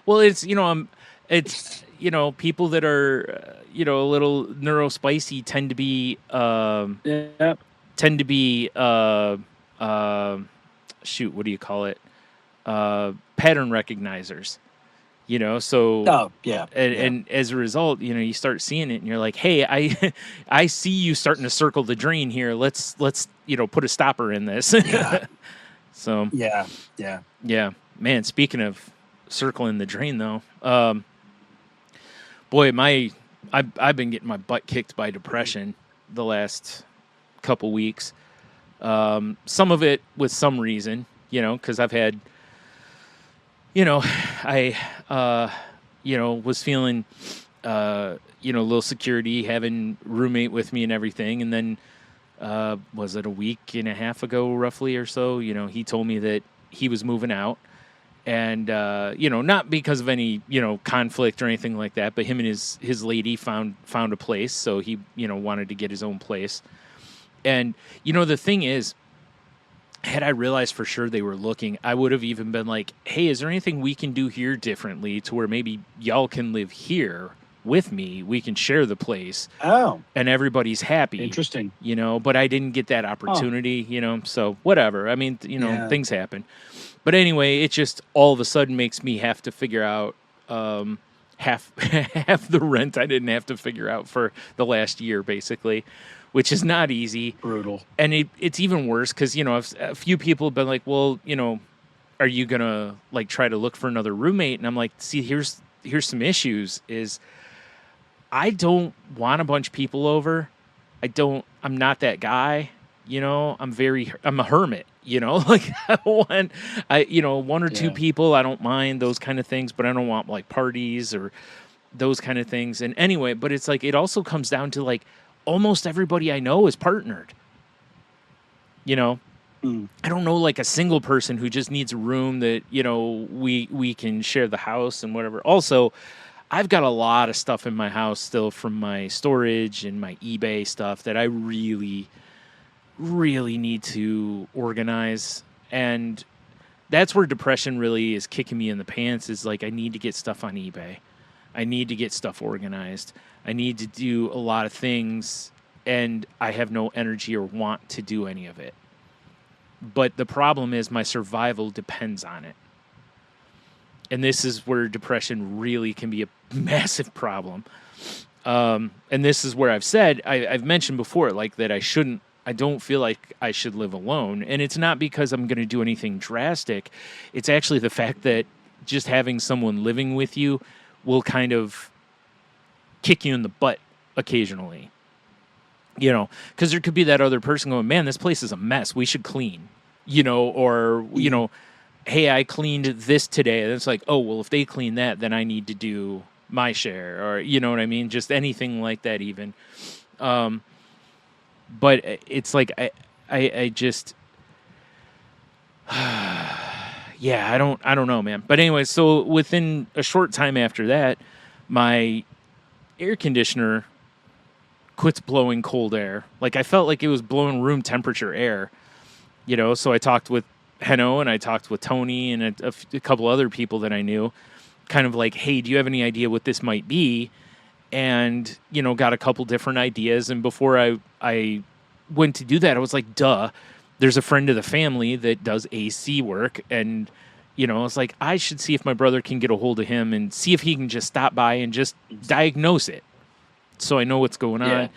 Well, it's people that are a little neurospicy tend to be shoot, what do you call it? Pattern recognizers. And as a result, you start seeing it, and you're like, hey, I see you starting to circle the drain here. Let's put a stopper in this. So yeah, man. Speaking of circling the drain, though, boy, I've been getting my butt kicked by depression the last couple weeks. Some of it with some reason, because I've had, I was feeling, low security, having roommate with me and everything. And then, was it a week and a half ago, roughly or so, he told me that he was moving out. And, not because of any, conflict or anything like that, but him and his lady found a place. So he, wanted to get his own place. And, the thing is, had I realized for sure they were looking, I would have even been like, hey, is there anything we can do here differently to where maybe y'all can live here with me? We can share the place. Oh. And everybody's happy. Interesting. But I didn't get that opportunity, so whatever. I mean, things happen. But anyway, it just all of a sudden makes me have to figure out half the rent I didn't have to figure out for the last year, basically, which is not easy. Brutal. And it's even worse because, a few people have been like, well, are you going to like try to look for another roommate? And I'm like, see, here's some issues is I don't want a bunch of people over. I'm not that guy. I'm a hermit, like I want, one or two people, I don't mind those kind of things, but I don't want like parties or those kind of things. And anyway, but it's like, it also comes down to like almost everybody I know is partnered, I don't know like a single person who just needs a room that, we can share the house and whatever. Also, I've got a lot of stuff in my house still from my storage and my eBay stuff that I really, really need to organize. And that's where depression really is kicking me in the pants, is like, I need to get stuff on eBay. I need to get stuff organized. I need to do a lot of things, and I have no energy or want to do any of it. But the problem is my survival depends on it. And this is where depression really can be a massive problem. And this is where I've said, I've mentioned before, like, that I don't feel like I should live alone. And it's not because I'm going to do anything drastic. It's actually the fact that just having someone living with you will kind of kick you in the butt occasionally. You know, because there could be that other person going, man, this place is a mess. We should clean, you know, or, you know, hey, I cleaned this today. And it's like, oh, well, if they clean that, then I need to do my share, or, you know what I mean? Just anything like that even. But it's like, I just, yeah, I don't know, man. But anyway, so within a short time after that, my air conditioner quits blowing cold air. Like, I felt like it was blowing room temperature air, you know? So I talked with Heno, and I talked with Tony and a couple other people that I knew, kind of like, hey, do you have any idea what this might be? And, you know, got a couple different ideas. And before I went to do that, I was like, duh, there's a friend of the family that does AC work. And, you know, it's like, I should see if my brother can get a hold of him and see if he can just stop by and just diagnose it, so I know what's going on.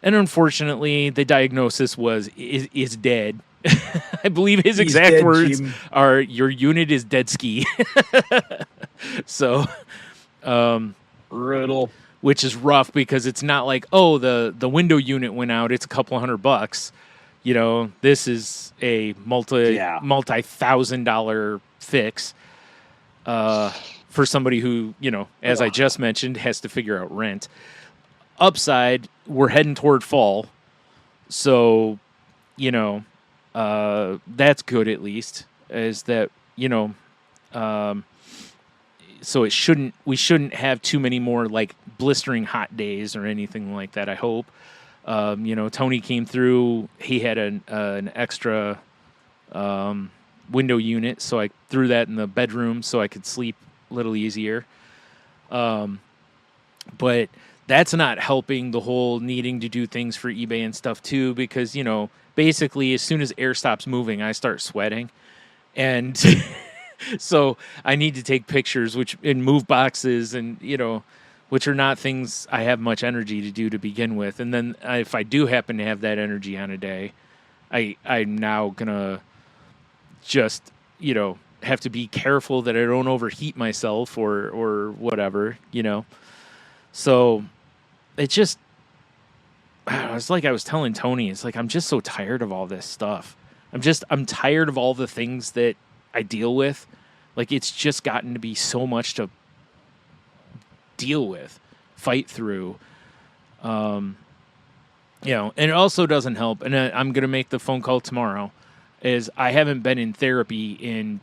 And unfortunately, the diagnosis is dead. I believe his exact dead, words Jim. Are, your unit is dead ski. So, brutal. Which is rough, because it's not like, oh, the window unit went out, it's a couple $100. You know, this is a multi-$1,000 fix for somebody who, you know, as I just mentioned, has to figure out rent. Upside, we're heading toward fall. So, you know, that's good, at least, is that, you know, so we shouldn't have too many more like blistering hot days or anything like that, I hope. You know, Tony came through, he had an extra window unit, so I threw that in the bedroom so I could sleep a little easier. But that's not helping the whole needing to do things for eBay and stuff too, because, you know, basically as soon as air stops moving, I start sweating. And so I need to take pictures and move boxes, and, you know, which are not things I have much energy to do to begin with. And then if I do happen to have that energy on a day, I'm now going to just, you know, have to be careful that I don't overheat myself or whatever, you know. So it's just, it's like I was telling Tony, it's like, I'm just so tired of all this stuff. I'm tired of all the things that I deal with. Like, it's just gotten to be so much to deal with, fight through. You know, and it also doesn't help, and I'm going to make the phone call tomorrow, is I haven't been in therapy in,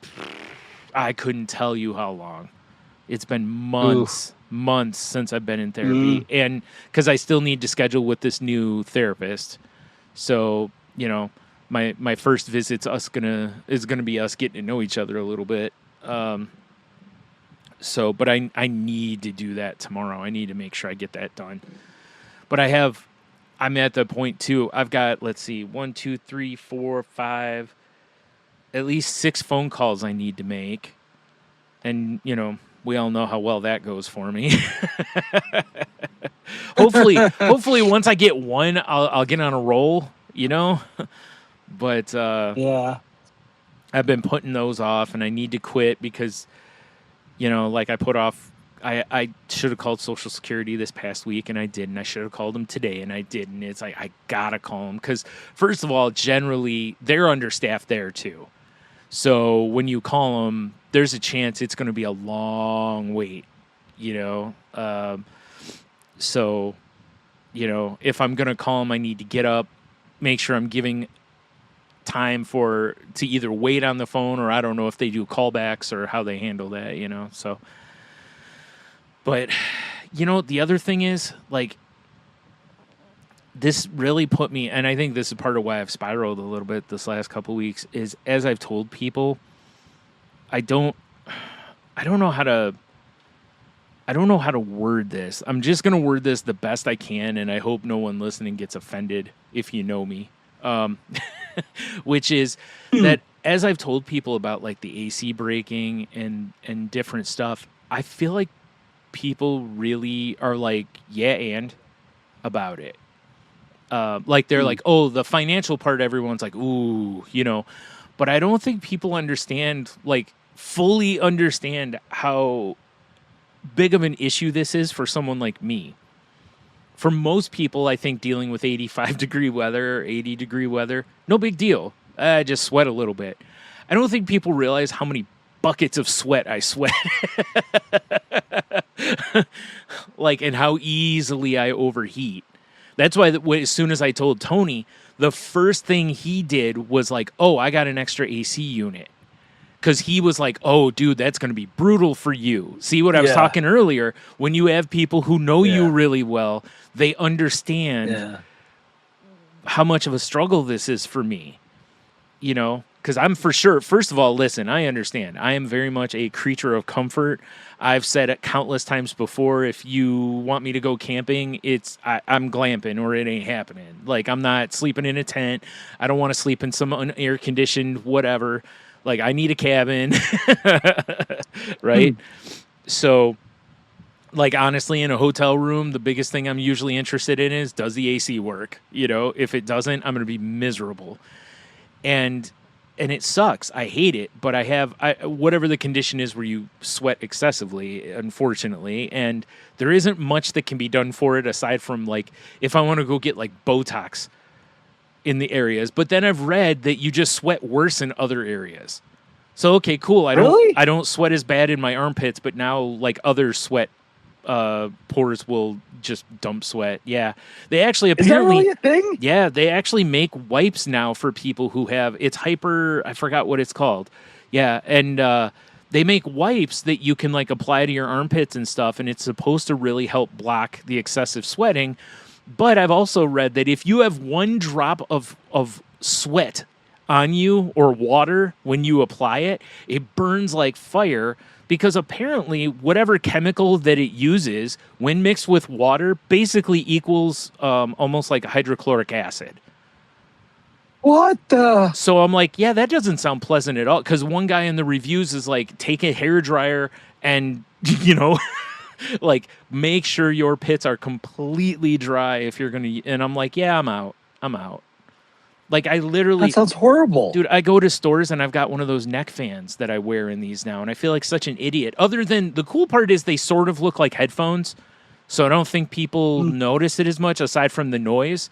I couldn't tell you how long. It's been months since I've been in therapy. And because I still need to schedule with this new therapist. So, you know, my first visit's is gonna be us getting to know each other a little bit. So, but I need to do that tomorrow. I need to make sure I get that done. But I'm at the point too. I've got, let's see, 1, 2, 3, 4, 5, at least 6 phone calls I need to make. And, you know, we all know how well that goes for me. Hopefully once I get one, I'll get on a roll, you know? But yeah, I've been putting those off, and I need to quit because, you know, like I should have called Social Security this past week, and I didn't. I should have called them today, and I didn't. It's like, I gotta call them because, first of all, generally they're understaffed there too. So when you call them, there's a chance it's going to be a long wait, you know. So, you know, if I'm going to call them, I need to get up, make sure I'm giving time to either wait on the phone, or I don't know if they do callbacks or how they handle that, you know. So, But, you know, the other thing is, like, this really put me, and I think this is part of why I've spiraled a little bit this last couple weeks, is as I've told people, I don't know how to word this. I'm just going to word this the best I can, and I hope no one listening gets offended if you know me. Which is that as I've told people about like the AC breaking and different stuff, I feel like people really are like, yeah, and about it. Like they're like, oh, the financial part, everyone's like, ooh, you know, but I don't think people understand, like fully understand how big of an issue this is for someone like me. For most people, I think dealing with 85-degree weather or 80-degree weather, no big deal. I just sweat a little bit. I don't think people realize how many buckets of sweat I sweat. Like, and how easily I overheat. That's why as soon as I told Tony, the first thing he did was like, oh, I got an extra AC unit. Because he was like, oh, dude, that's going to be brutal for you. See what I was talking earlier? When you have people who know you really well, they understand how much of a struggle this is for me. You know, because I'm for sure, first of all, listen, I understand. I am very much a creature of comfort. I've said it countless times before, if you want me to go camping, I'm glamping or it ain't happening. Like, I'm not sleeping in a tent. I don't want to sleep in some unair-conditioned whatever. Like, I need a cabin, right? So, like, honestly, in a hotel room, the biggest thing I'm usually interested in is, does the AC work? You know, if it doesn't, I'm going to be miserable. And it sucks. I hate it, but whatever the condition is where you sweat excessively, unfortunately, and there isn't much that can be done for it aside from, like, if I want to go get, like, Botox in the areas, but then I've read that you just sweat worse in other areas. So, okay, cool. I don't sweat as bad in my armpits, but now, like, other sweat pores will just dump sweat. Yeah. They actually apparently... Is that really a thing? Yeah, they actually make wipes now for people who have... It's I forgot what it's called. Yeah, and they make wipes that you can, like, apply to your armpits and stuff, and it's supposed to really help block the excessive sweating. But I've also read that if you have one drop of sweat on you or water when you apply it, it burns like fire, because apparently whatever chemical that it uses when mixed with water basically equals almost like hydrochloric acid. What the? So I'm like, yeah, that doesn't sound pleasant at all. Because one guy in the reviews is like, take a hairdryer and, you know... like, make sure your pits are completely dry if you're going to... And I'm like, yeah, I'm out. Like, I literally... That sounds horrible. Dude, I go to stores and I've got one of those neck fans that I wear in these now, and I feel like such an idiot. Other than... The cool part is they sort of look like headphones, so I don't think people notice it as much, aside from the noise.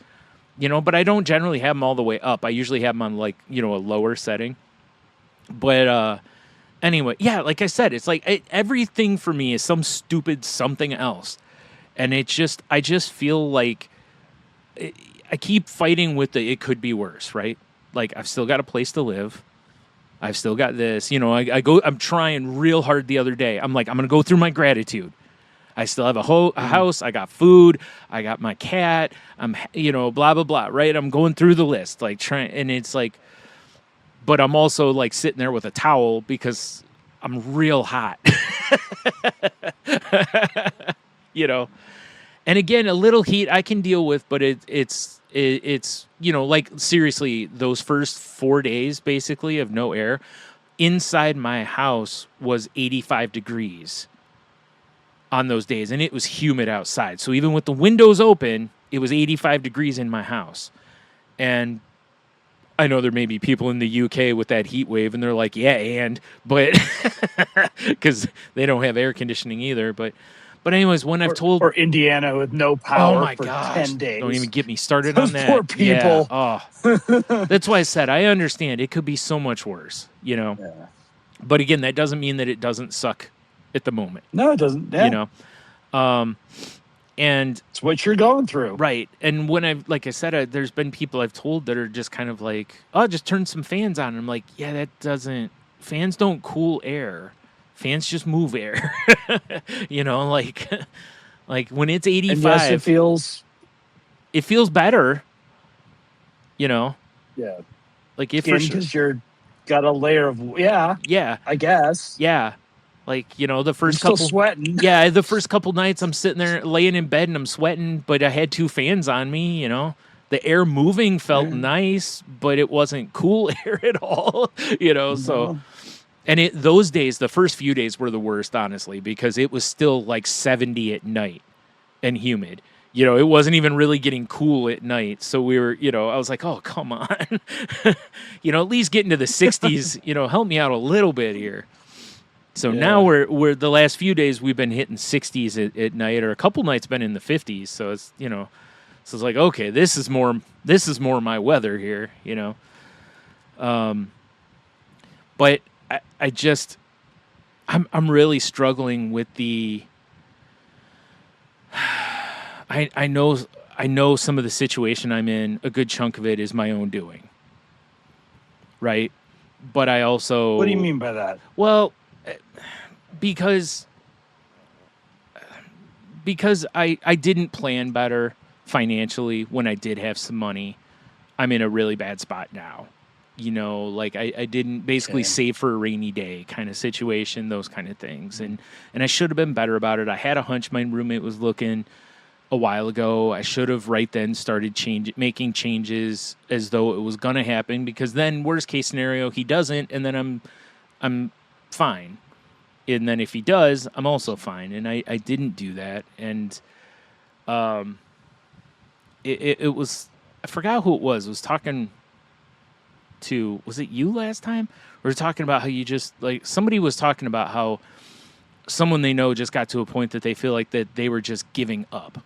You know, but I don't generally have them all the way up. I usually have them on, like, you know, a lower setting. But, anyway, yeah, like I said, it's like everything for me is some stupid something else. And I just feel like I keep fighting with it could be worse, right? Like, I've still got a place to live. I've still got this, you know, I'm trying real hard the other day. I'm like, I'm going to go through my gratitude. I still have a house. I got food. I got my cat. I'm, you know, blah, blah, blah, right? I'm going through the list, like and it's like, but I'm also like sitting there with a towel because I'm real hot, you know? And again, a little heat I can deal with, but it's, you know, like seriously, those first 4 days basically of no air inside my house was 85 degrees on those days. And it was humid outside. So even with the windows open, it was 85 degrees in my house. And I know there may be people in the UK with that heat wave, and they're like, yeah, but because they don't have air conditioning either. But anyways, when I've told... Or Indiana with no power for 10 days. Don't even get me started on that. Poor people. Yeah. Oh. That's why I said I understand. It could be so much worse, you know. Yeah. But again, that doesn't mean that it doesn't suck at the moment. No, it doesn't. Yeah. You know? And it's what you're going through. Right. And when like I said, there's been people I've told that are just kind of like, oh, just turn some fans on. And I'm like, yeah, fans don't cool air. Fans just move air. You know, like when it's 85, and yes, it feels better. You know, yeah, like if for sure, because you're got a layer of I guess like, you know, the first couple sweating. Yeah, the first couple nights I'm sitting there laying in bed and I'm sweating, but I had 2 fans on me, you know. The air moving felt nice, but it wasn't cool air at all, you know. No. So, and those days, the first few days were the worst, honestly, because it was still like 70 at night and humid. You know, it wasn't even really getting cool at night. So we were, you know, I was like, oh, come on. You know, at least get into the 60s, you know, help me out a little bit here. So now we're the last few days we've been hitting 60s at night, or a couple nights been in the 50s. So it's, you know, so it's like, okay, this is more my weather here, you know. But I'm really struggling with the. I know some of the situation I'm in. A good chunk of it is my own doing, right? But I also. What do you mean by that? Well, because I didn't plan better financially when I did have some money. I'm in a really bad spot now. You know, like I didn't basically save for a rainy day kind of situation, those kind of things. And I should have been better about it. I had a hunch my roommate was looking a while ago. I should have right then started making changes as though it was going to happen, because then worst case scenario, he doesn't, and then I'm fine. And then if he does, I'm also fine. And I didn't do that. And it was, I forgot who it was. I was talking to, was it you last time? We were talking about how you just, like, somebody was talking about how someone they know just got to a point that they feel like that they were just giving up.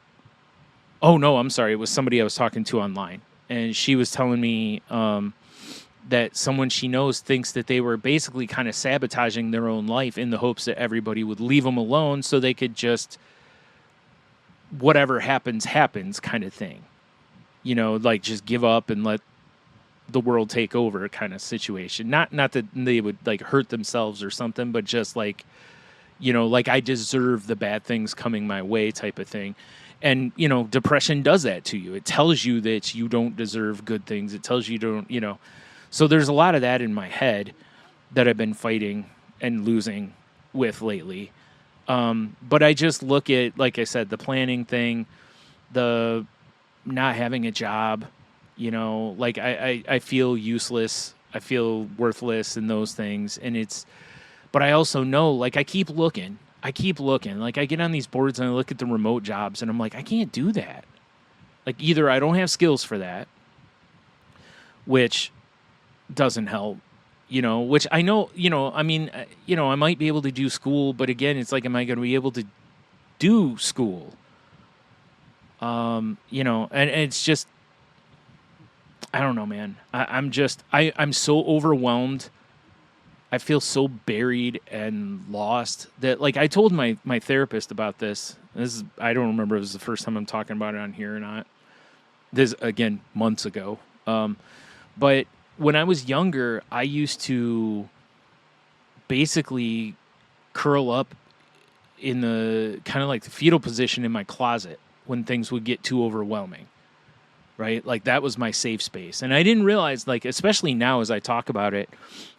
Oh, no, I'm sorry. It was somebody I was talking to online. And she was telling me that someone she knows thinks that they were basically kind of sabotaging their own life in the hopes that everybody would leave them alone so they could just, whatever happens kind of thing. You know, like just give up and let the world take over kind of situation. Not that they would like hurt themselves or something, but just like, you know, like I deserve the bad things coming my way type of thing. And, you know, depression does that to you. It tells you that you don't deserve good things. It tells you don't, you know. So there's a lot of that in my head that I've been fighting and losing with lately. But I just look at, like I said, the planning thing, the not having a job, you know, like I feel useless. I feel worthless in those things. And but I also know, like, I keep looking. Like, I get on these boards and I look at the remote jobs and I'm like, I can't do that. Like, either I don't have skills for that, which doesn't help, you know, which I know, you know, I mean, you know, I might be able to do school, but again, it's like, am I going to be able to do school? You know, and it's just, I don't know, man. I'm so overwhelmed. I feel so buried and lost that, like, I told my therapist about this. I don't remember if it was the first time I'm talking about it on here or not. This, again, months ago. But when I was younger, I used to basically curl up in the kind of like the fetal position in my closet when things would get too overwhelming. Right? Like, that was my safe space. And I didn't realize, like, especially now as I talk about it,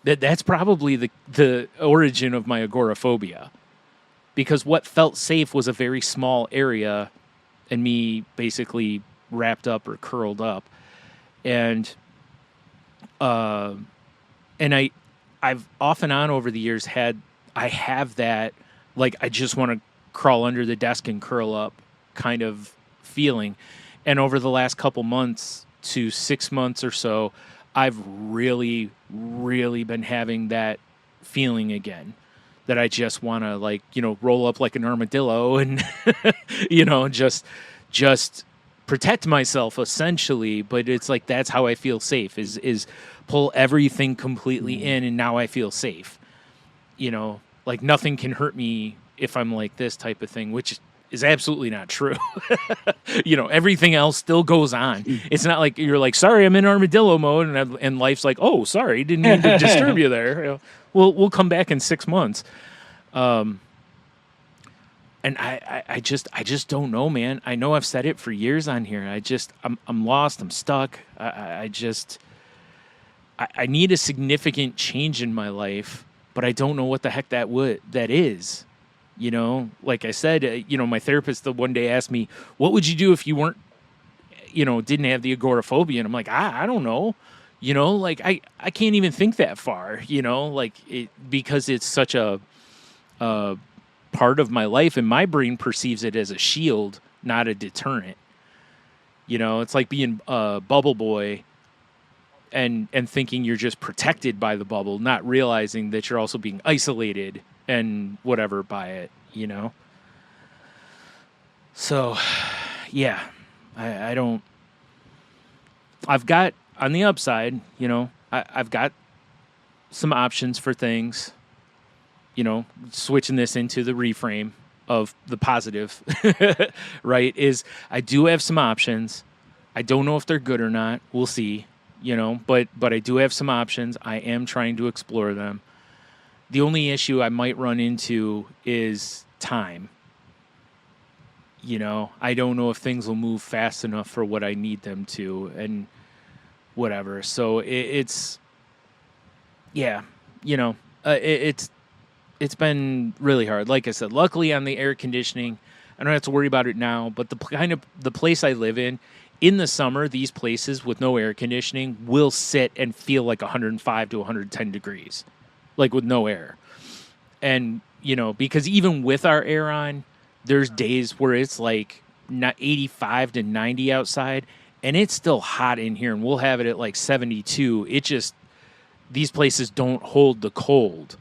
that's probably the origin of my agoraphobia. Because what felt safe was a very small area and me basically wrapped up or curled up. And I've off and on over the years I have that, like, I just want to crawl under the desk and curl up kind of feeling. And over the last couple months to 6 months or so, I've really, really been having that feeling again, that I just want to, like, you know, roll up like an armadillo and, you know, just protect myself essentially. But it's like, that's how I feel safe is pull everything completely in. And now I feel safe, you know, like nothing can hurt me if I'm like this type of thing, which is absolutely not true. You know, everything else still goes on. It's not like you're like, sorry, I'm in armadillo mode, and life's like, oh, sorry, didn't mean to disturb you there. You know, we'll come back in 6 months. And I just don't know, man. I know I've said it for years on here. I'm lost. I'm stuck. I need a significant change in my life, but I don't know what the heck that is. You know, like I said, my therapist the one day asked me, "What would you do if you weren't, didn't have the agoraphobia?" And I'm like, I don't know. Like I can't even think that far. Because it's such a part of my life, and my brain perceives it as a shield, not a deterrent. It's like being a bubble boy and thinking you're just protected by the bubble, not realizing that you're also being isolated and whatever by it, So, yeah, I've got, on the upside, I've got some options for things, switching this into the reframe of the positive, right, is I do have some options. I don't know if they're good or not. We'll see, but I do have some options. I am trying to explore them. The only issue I might run into is time. I don't know if things will move fast enough for what I need them to and whatever. So it's been really hard. Like I said, luckily on the air conditioning, I don't have to worry about it now, but the place I live in the summer, these places with no air conditioning will sit and feel like 105 to 110 degrees, like with no air. And, because even with our air on, there's days where it's like 85 to 90 outside, and it's still hot in here, and we'll have it at like 72. These places don't hold the cold,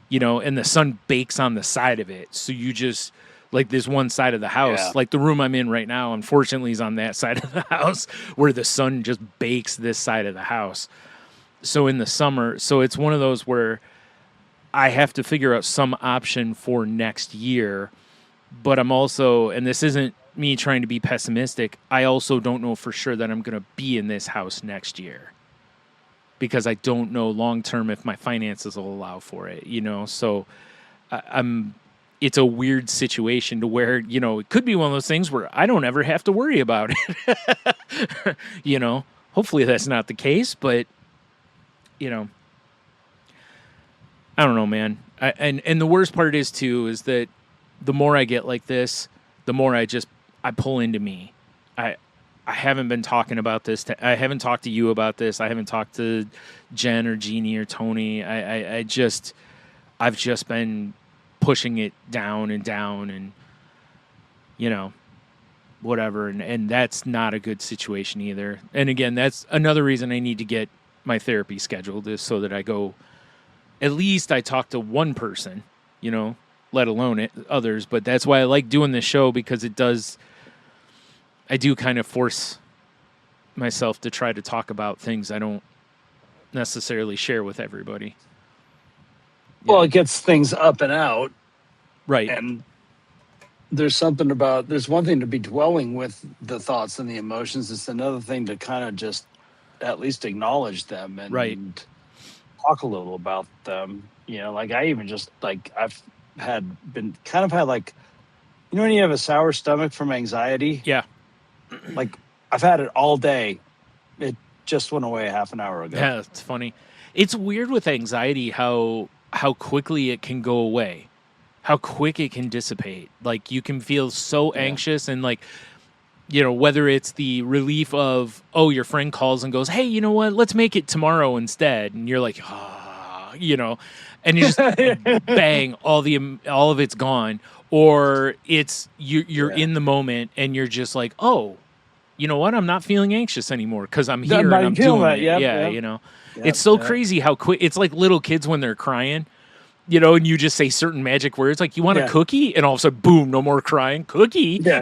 and the sun bakes on the side of it. So you just, like this one side of the house, like the room I'm in right now, unfortunately, is on that side of the house where the sun just bakes this side of the house. So in the summer, it's one of those where I have to figure out some option for next year, but I'm also, and this isn't me trying to be pessimistic, I also don't know for sure that I'm going to be in this house next year because I don't know long-term if my finances will allow for it, so it's a weird situation to where, it could be one of those things where I don't ever have to worry about it. Hopefully that's not the case, but I don't know, man. And the worst part is that the more I get like this, the more I pull into me. I haven't been talking about this. I haven't talked to you about this. I haven't talked to Jen or Jeannie or Tony. I've just been pushing it down and whatever. And that's not a good situation either. And again, that's another reason I need to get my therapy scheduled, is so that I go, at least I talk to one person, let alone others. But that's why I like doing this show, because I do kind of force myself to try to talk about things I don't necessarily share with everybody. Well, it gets things up and out. Right. And there's one thing to be dwelling with the thoughts and the emotions. It's another thing to kind of just at least acknowledge them and talk a little about them. Like I even just I've had like, when you have a sour stomach from anxiety? Yeah. Like I've had it all day. It just went away a half an hour ago. Yeah, it's funny. It's weird with anxiety how quickly it can go away, how quick it can dissipate. Like you can feel so anxious and like, whether it's the relief of, your friend calls and goes, hey, you know what, let's make it tomorrow instead. And you're like, and you just bang, all of it's gone. Or it's you're in the moment and you're just like, oh, you know what? I'm not feeling anxious anymore because I'm here and I'm doing it. Yep. It's so crazy how quick. It's like little kids when they're crying, and you just say certain magic words like, you want a cookie? And all of a sudden, boom, no more crying. Cookie, I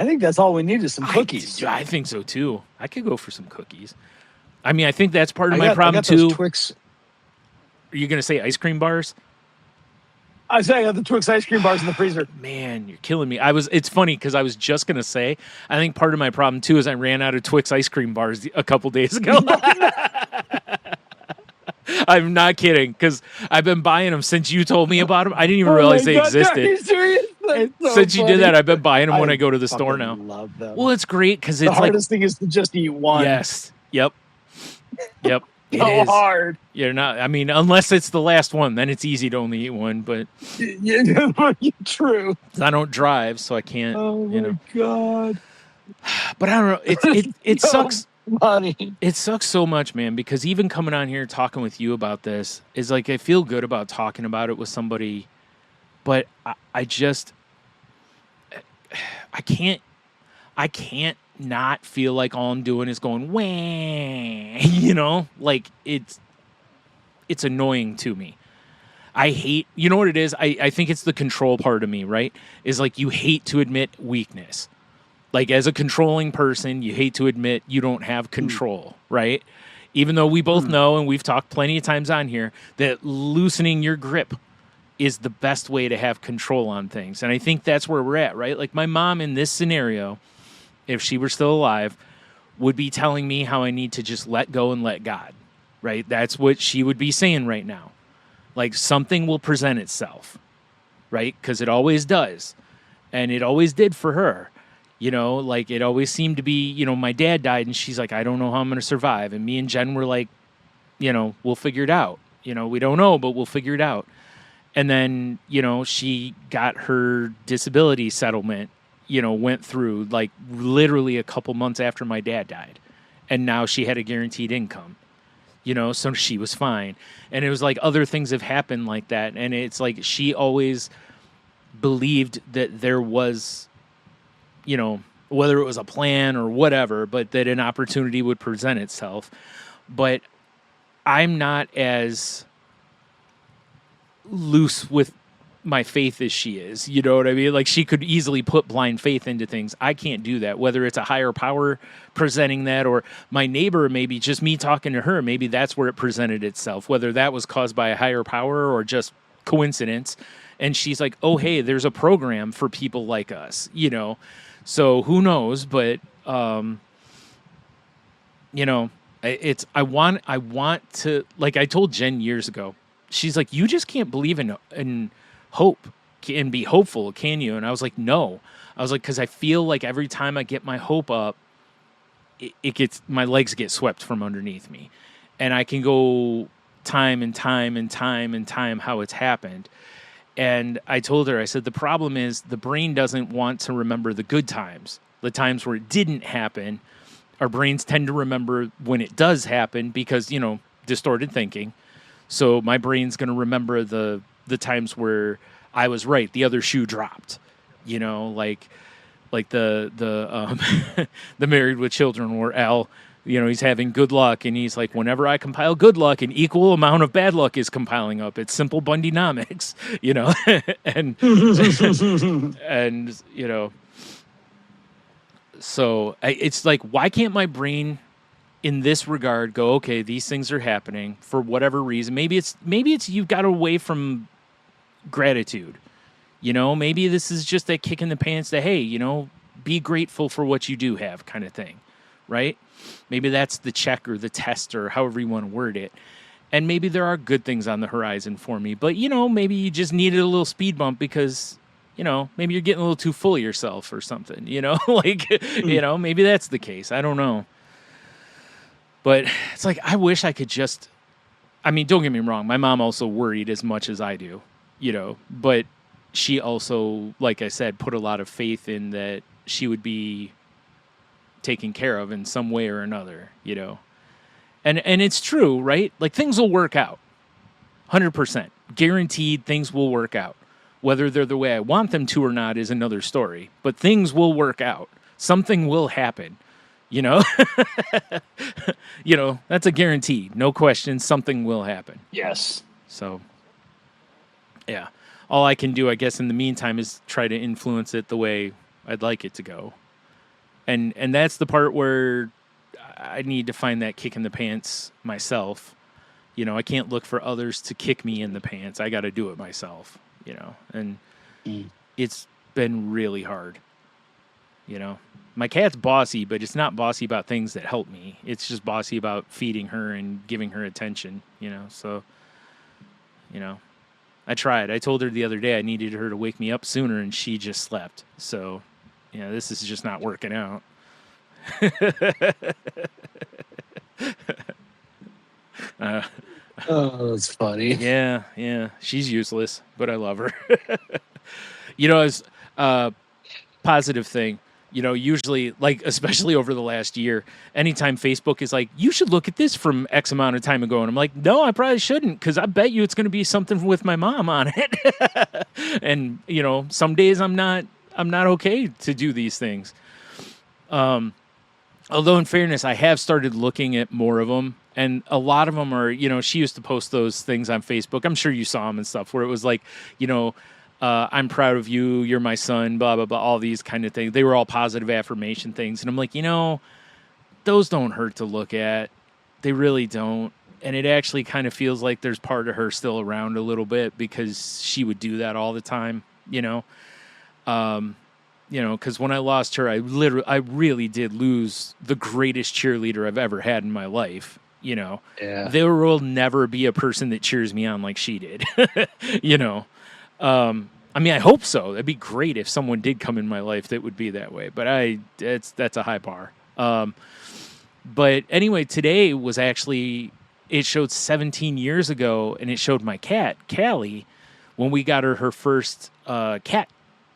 think that's all we need is some cookies. I think so too. I could go for some cookies. I mean, I think that's part of my problem too. Twix. Are you going to say ice cream bars? I say I got the Twix ice cream bars in the freezer. Man, you're killing me. It's funny because I was just going to say, I think part of my problem too is I ran out of Twix ice cream bars a couple days ago. I'm not kidding, because I've been buying them since you told me about them. I didn't even realize they existed. Are you serious? That's so since you funny. did that, I've been buying them when I go to the store now. Love them. Well, it's great because the it's hardest thing is to just eat one. Yes. Yep. It so is hard. You're not. I mean, unless it's the last one, then it's easy to only eat one. But true. I don't drive, so I can't. Oh my god. But I don't know. It sucks. Money. It sucks so much, man, because even coming on here talking with you about this is like I feel good about talking about it with somebody, but I can't not feel like all I'm doing is going wah, like it's annoying to me. I hate, you know what it is? I think it's the control part of me, right? Is like you hate to admit weakness. Like as a controlling person, you hate to admit you don't have control, right? Even though we both know, and we've talked plenty of times on here, that loosening your grip is the best way to have control on things. And I think that's where we're at, right? Like my mom in this scenario, if she were still alive, would be telling me how I need to just let go and let God, right? That's what she would be saying right now. Like something will present itself, right? Because it always does. And it always did for her. Like it always seemed to be, my dad died and she's like, I don't know how I'm going to survive. And me and Jen were like, we'll figure it out. We don't know, but we'll figure it out. And then, she got her disability settlement, went through like literally a couple months after my dad died. And now she had a guaranteed income, so she was fine. And it was like other things have happened like that. And it's like she always believed that there was, whether it was a plan or whatever, but that an opportunity would present itself. But I'm not as loose with my faith as she is. You know what I mean? Like she could easily put blind faith into things. I can't do that. Whether it's a higher power presenting that or my neighbor, maybe just me talking to her, maybe that's where it presented itself. Whether that was caused by a higher power or just coincidence. And she's like, oh, hey, there's a program for people like us, So who knows? But, I want to, like I told Jen years ago, she's like, you just can't believe in hope and be hopeful, can you? And I was like, no. I was like, because I feel like every time I get my hope up, my legs get swept from underneath me. And I can go time and time and time and time how it's happened. And I told her, I said, the problem is the brain doesn't want to remember the good times, the times where it didn't happen. Our brains tend to remember when it does happen because, distorted thinking. So my brain's going to remember the times where I was right. The other shoe dropped, like the the Married with Children where Al, he's having good luck and he's like, whenever I compile good luck, an equal amount of bad luck is compiling up. It's simple Bundynomics, and so it's like, why can't my brain in this regard go, okay, these things are happening for whatever reason. Maybe it's you've got away from gratitude. Maybe this is just that kick in the pants that, hey, be grateful for what you do have kind of thing, right? Maybe that's the check or the test or however you want to word it. And maybe there are good things on the horizon for me. But, maybe you just needed a little speed bump because, maybe you're getting a little too full of yourself or something, maybe that's the case. I don't know. But it's like, I wish I could just, don't get me wrong. My mom also worried as much as I do, but she also, like I said, put a lot of faith in that she would be taken care of in some way or another, and it's true, right? Like things will work out 100% guaranteed. Things will work out. Whether they're the way I want them to or not is another story, but things will work out. Something will happen, that's a guarantee. No question. Something will happen. Yes. So yeah, all I can do, I guess, in the meantime is try to influence it the way I'd like it to go. And that's the part where I need to find that kick in the pants myself. I can't look for others to kick me in the pants. I got to do it myself, and it's been really hard. My cat's bossy, but it's not bossy about things that help me. It's just bossy about feeding her and giving her attention, So, I tried. I told her the other day I needed her to wake me up sooner, and she just slept. So, this is just not working out. Oh, that's funny. Yeah. She's useless, but I love her. As a positive thing, usually, like, especially over the last year, anytime Facebook is like, you should look at this from X amount of time ago. And I'm like, no, I probably shouldn't, because I bet you it's going to be something with my mom on it. And, some days I'm not okay to do these things. Although in fairness, I have started looking at more of them. And a lot of them are, she used to post those things on Facebook. I'm sure you saw them and stuff where it was like, I'm proud of you. You're my son, blah, blah, blah, all these kind of things. They were all positive affirmation things. And I'm like, those don't hurt to look at. They really don't. And it actually kind of feels like there's part of her still around a little bit because she would do that all the time, because when I lost her, I really did lose the greatest cheerleader I've ever had in my life. There will never be a person that cheers me on like she did. I hope so. That'd be great if someone did come in my life that would be that way. But that's a high bar. But anyway, today was actually, it showed 17 years ago, and it showed my cat, Callie, when we got her first cat.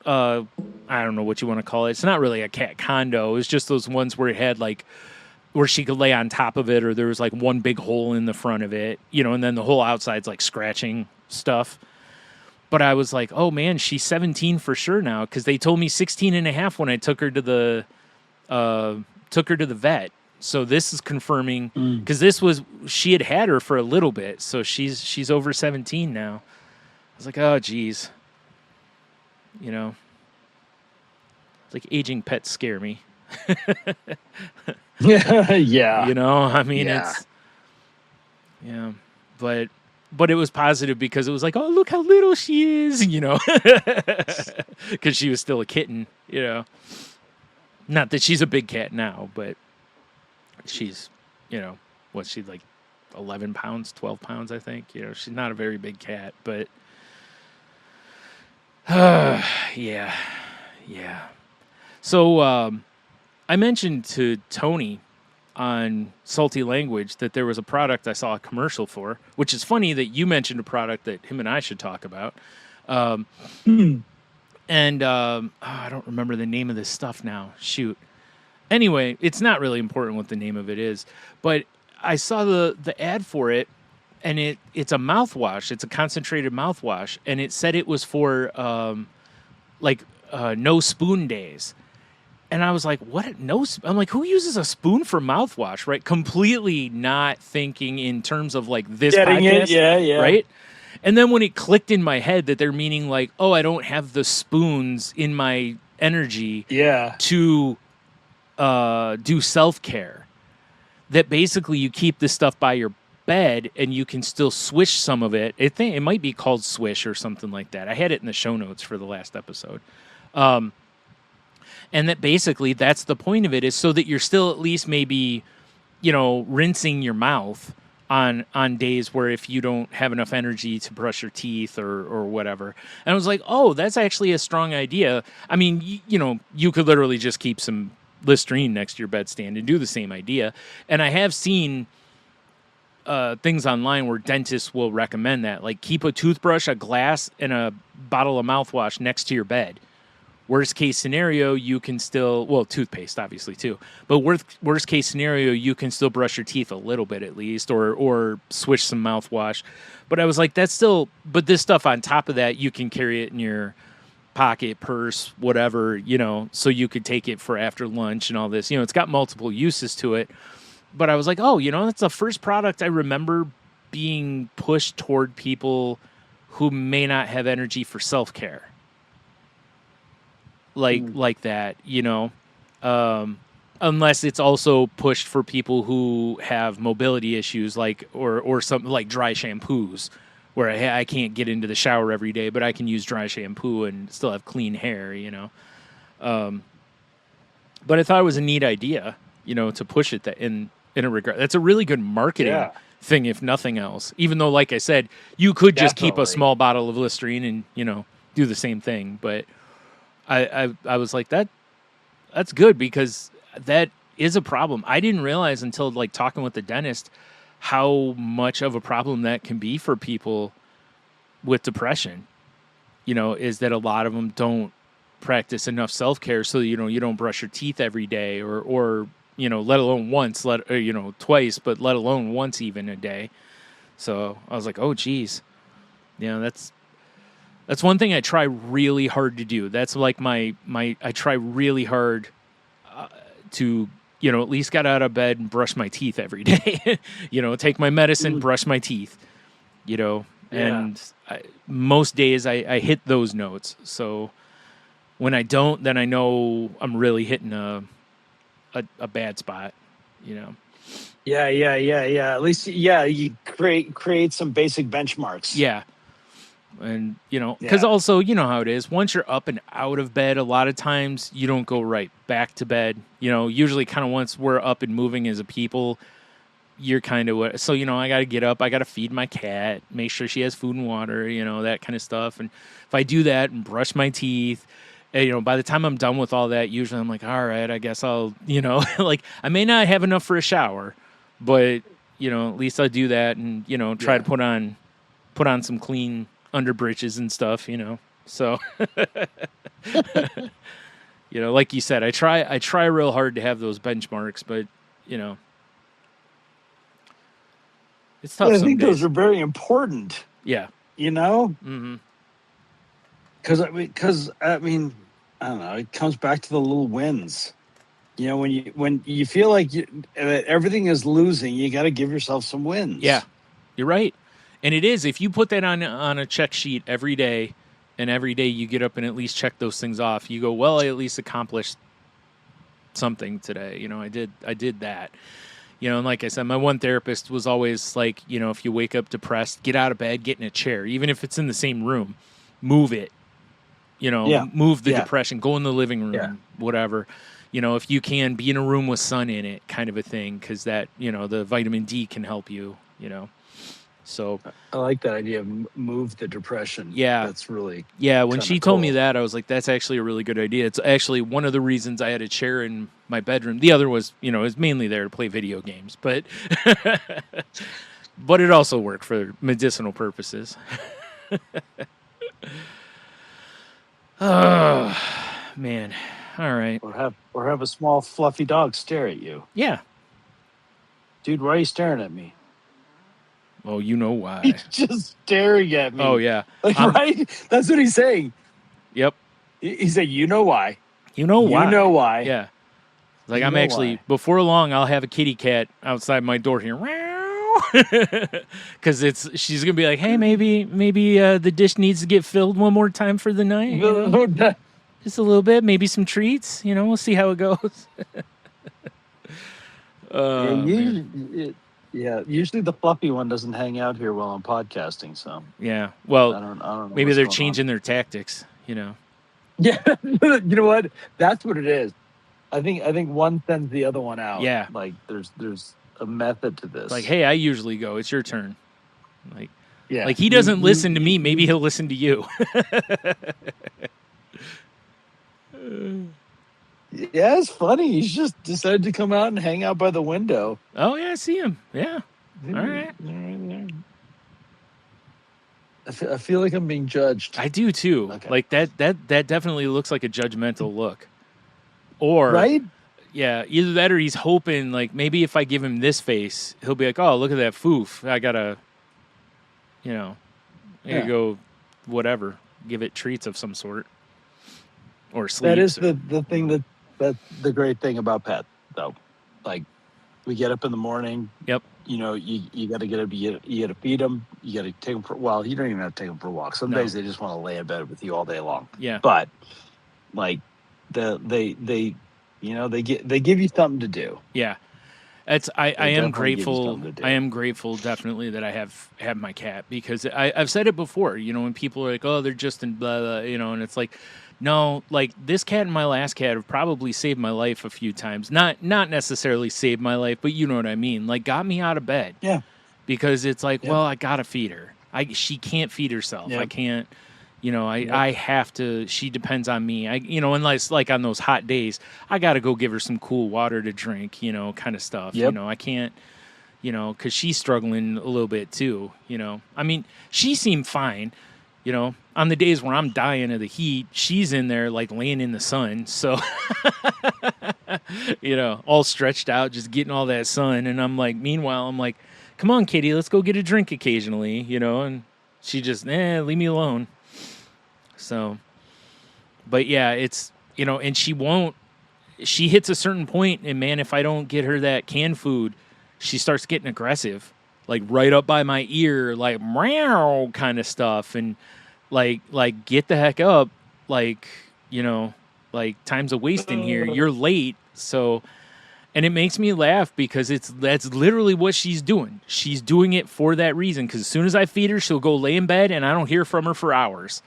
I don't know what you want to call it. It's not really a cat condo. It's just those ones where it had like, where she could lay on top of it, or there was like one big hole in the front of it, and then the whole outside's like scratching stuff. But I was like, oh man, she's 17 for sure now, because they told me 16 and a half when I took her to the vet. So this is confirming, because she had her for a little bit, so she's over 17 now. I was like, oh geez, it's like aging pets scare me. Yeah. It's but it was positive because it was like, oh, look how little she is, because she was still a kitten, not that she's a big cat now, but she's, what's she, like 11 pounds, 12 pounds, I think, she's not a very big cat, but yeah. So, I mentioned to Tony on Salty Language that there was a product I saw a commercial for, which is funny that you mentioned a product that him and I should talk about. I don't remember the name of this stuff now. Shoot. Anyway, it's not really important what the name of it is, but I saw the ad for it, and it's a mouthwash. It's a concentrated mouthwash, and it said it was for no spoon days. And I was like, what? No, I'm like, who uses a spoon for mouthwash, right? Completely not thinking in terms of like this podcast, yeah. Right? And then when it clicked in my head that they're meaning like, oh, I don't have the spoons in my energy to do self-care. That basically you keep this stuff by your bed and you can still swish some of it. It might be called Swish or something like that. I had it in the show notes for the last episode. And that basically that's the point of it, is so that you're still at least maybe, rinsing your mouth on days where if you don't have enough energy to brush your teeth or whatever. And I was like, oh, that's actually a strong idea. I mean, you could literally just keep some Listerine next to your bedstand and do the same idea. And I have seen things online where dentists will recommend that. Like, keep a toothbrush, a glass, and a bottle of mouthwash next to your bed. Worst case scenario, you can still, toothpaste obviously too, but worst case scenario, you can still brush your teeth a little bit at least, or swish some mouthwash. But I was like, but this stuff on top of that, you can carry it in your pocket, purse, whatever, so you could take it for after lunch and all this. It's got multiple uses to it. But I was like, oh, that's the first product I remember being pushed toward people who may not have energy for self-care. Like that, unless it's also pushed for people who have mobility issues, like or something like dry shampoos, where I can't get into the shower every day, but I can use dry shampoo and still have clean hair, But I thought it was a neat idea, to push it in a regard. That's a really good marketing thing, if nothing else. Even though, like I said, you could just keep a small bottle of Listerine and do the same thing. But I was like, that's good, because that is a problem. I didn't realize until like talking with the dentist how much of a problem that can be for people with depression. Is that a lot of them don't practice enough self-care, so you don't brush your teeth every day, or let alone once, twice, but let alone once even a day. So I was like, oh geez, that's one thing I try really hard to do. That's like my I try really hard to at least get out of bed and brush my teeth every day. Take my medicine, brush my teeth. And most days I hit those notes. So when I don't, then I know I'm really hitting a bad spot, Yeah. At least, you create some basic benchmarks. Yeah. And, because also, how it is. Once you're up and out of bed, a lot of times you don't go right back to bed. Usually kind of once we're up and moving as a people, you're kind of, so, I got to get up. I got to feed my cat, make sure she has food and water, that kind of stuff. And if I do that and brush my teeth, by the time I'm done with all that, usually I'm like, all right, I guess I'll, like I may not have enough for a shower, but, at least I'll do that and, try to put on some clean underbritches and stuff, so, like you said, I try real hard to have those benchmarks, but, it's tough. I think those are very important. Yeah. Mm-hmm. Because I mean, I don't know. It comes back to the little wins. When you feel like everything is losing, you got to give yourself some wins. Yeah, you're right. And it is, if you put that on a check sheet every day, and every day you get up and at least check those things off, you go, well, I at least accomplished something today. I did that. And like I said, my one therapist was always like, if you wake up depressed, get out of bed, get in a chair, even if it's in the same room, move it. Move the depression, go in the living room, whatever. If you can, be in a room with sun in it, kind of a thing, because that, the vitamin D can help you, So I like that idea of move the depression. Yeah. That's really when she told me that, I was like, that's actually a really good idea. It's actually one of the reasons I had a chair in my bedroom. The other was, is mainly there to play video games, but but it also worked for medicinal purposes. Oh, man. All right. Or have a small fluffy dog stare at you. Yeah. Dude, why are you staring at me? Oh, you know why. He's just staring at me. Oh, yeah. Right? That's what he's saying. Yep. He said, you know why. You know why. You know why. Yeah. Like, I'm actually, before long, I'll have a kitty cat outside my door here. Because she's going to be like, hey, maybe the dish needs to get filled one more time for the night. Just a little bit, maybe some treats. We'll see how it goes. Usually the fluffy one doesn't hang out here while I'm podcasting. So yeah, well, I don't know. Maybe they're changing their tactics. Yeah, you know what? That's what it is. I think one sends the other one out. Yeah, like there's a method to this. Like, hey, I usually go. It's your turn. Like, yeah, like he doesn't listen to me. Maybe he'll listen to you. Yeah, it's funny. He's just decided to come out and hang out by the window. Oh, yeah, I see him. Yeah. All right. I feel like I'm being judged. I do, too. Okay. Like, that definitely looks like a judgmental look. Or, right? Yeah, either that or he's hoping, like, maybe if I give him this face, he'll be like, oh, look at that foof. I got to, go, whatever, give it treats of some sort. Or sleep. That is the thing that's the great thing about pets, though. Like, we get up in the morning. Yep. You got to get up. You got to feed them. You got to take them for. Well, you don't even have to take them for a walk. Some days they just want to lay in bed with you all day long. Yeah. But like, they give you something to do. Yeah. I am grateful. I am grateful, definitely, that I have my cat, because I've said it before. You know, when people are like, "Oh, they're just in blah, blah," you know, and it's like, no, like this cat and my last cat have probably saved my life a few times. Not necessarily saved my life, but you know what I mean. Like, got me out of bed. Yeah. Because it's like, well, I gotta feed her. She can't feed herself. I can't. You know, I have to. She depends on me. Unless like on those hot days, I got to go give her some cool water to drink. You know, kind of stuff. Yep. You know, I can't. You know, because she's struggling a little bit too. You know, I mean, she seemed fine. You know, on the days where I'm dying of the heat, she's in there like laying in the sun. So, you know, all stretched out, just getting all that sun. And I'm like, meanwhile, I'm like, come on, Kitty, let's go get a drink occasionally. You know, and she just, leave me alone. So, but yeah, it's, you know, and she hits a certain point, and man, if I don't get her that canned food, she starts getting aggressive, like right up by my ear, like meow kind of stuff. And like, get the heck up. Like, you know, like time's a waste in here. You're late. So, and it makes me laugh because that's literally what she's doing. She's doing it for that reason. Cause as soon as I feed her, she'll go lay in bed and I don't hear from her for hours.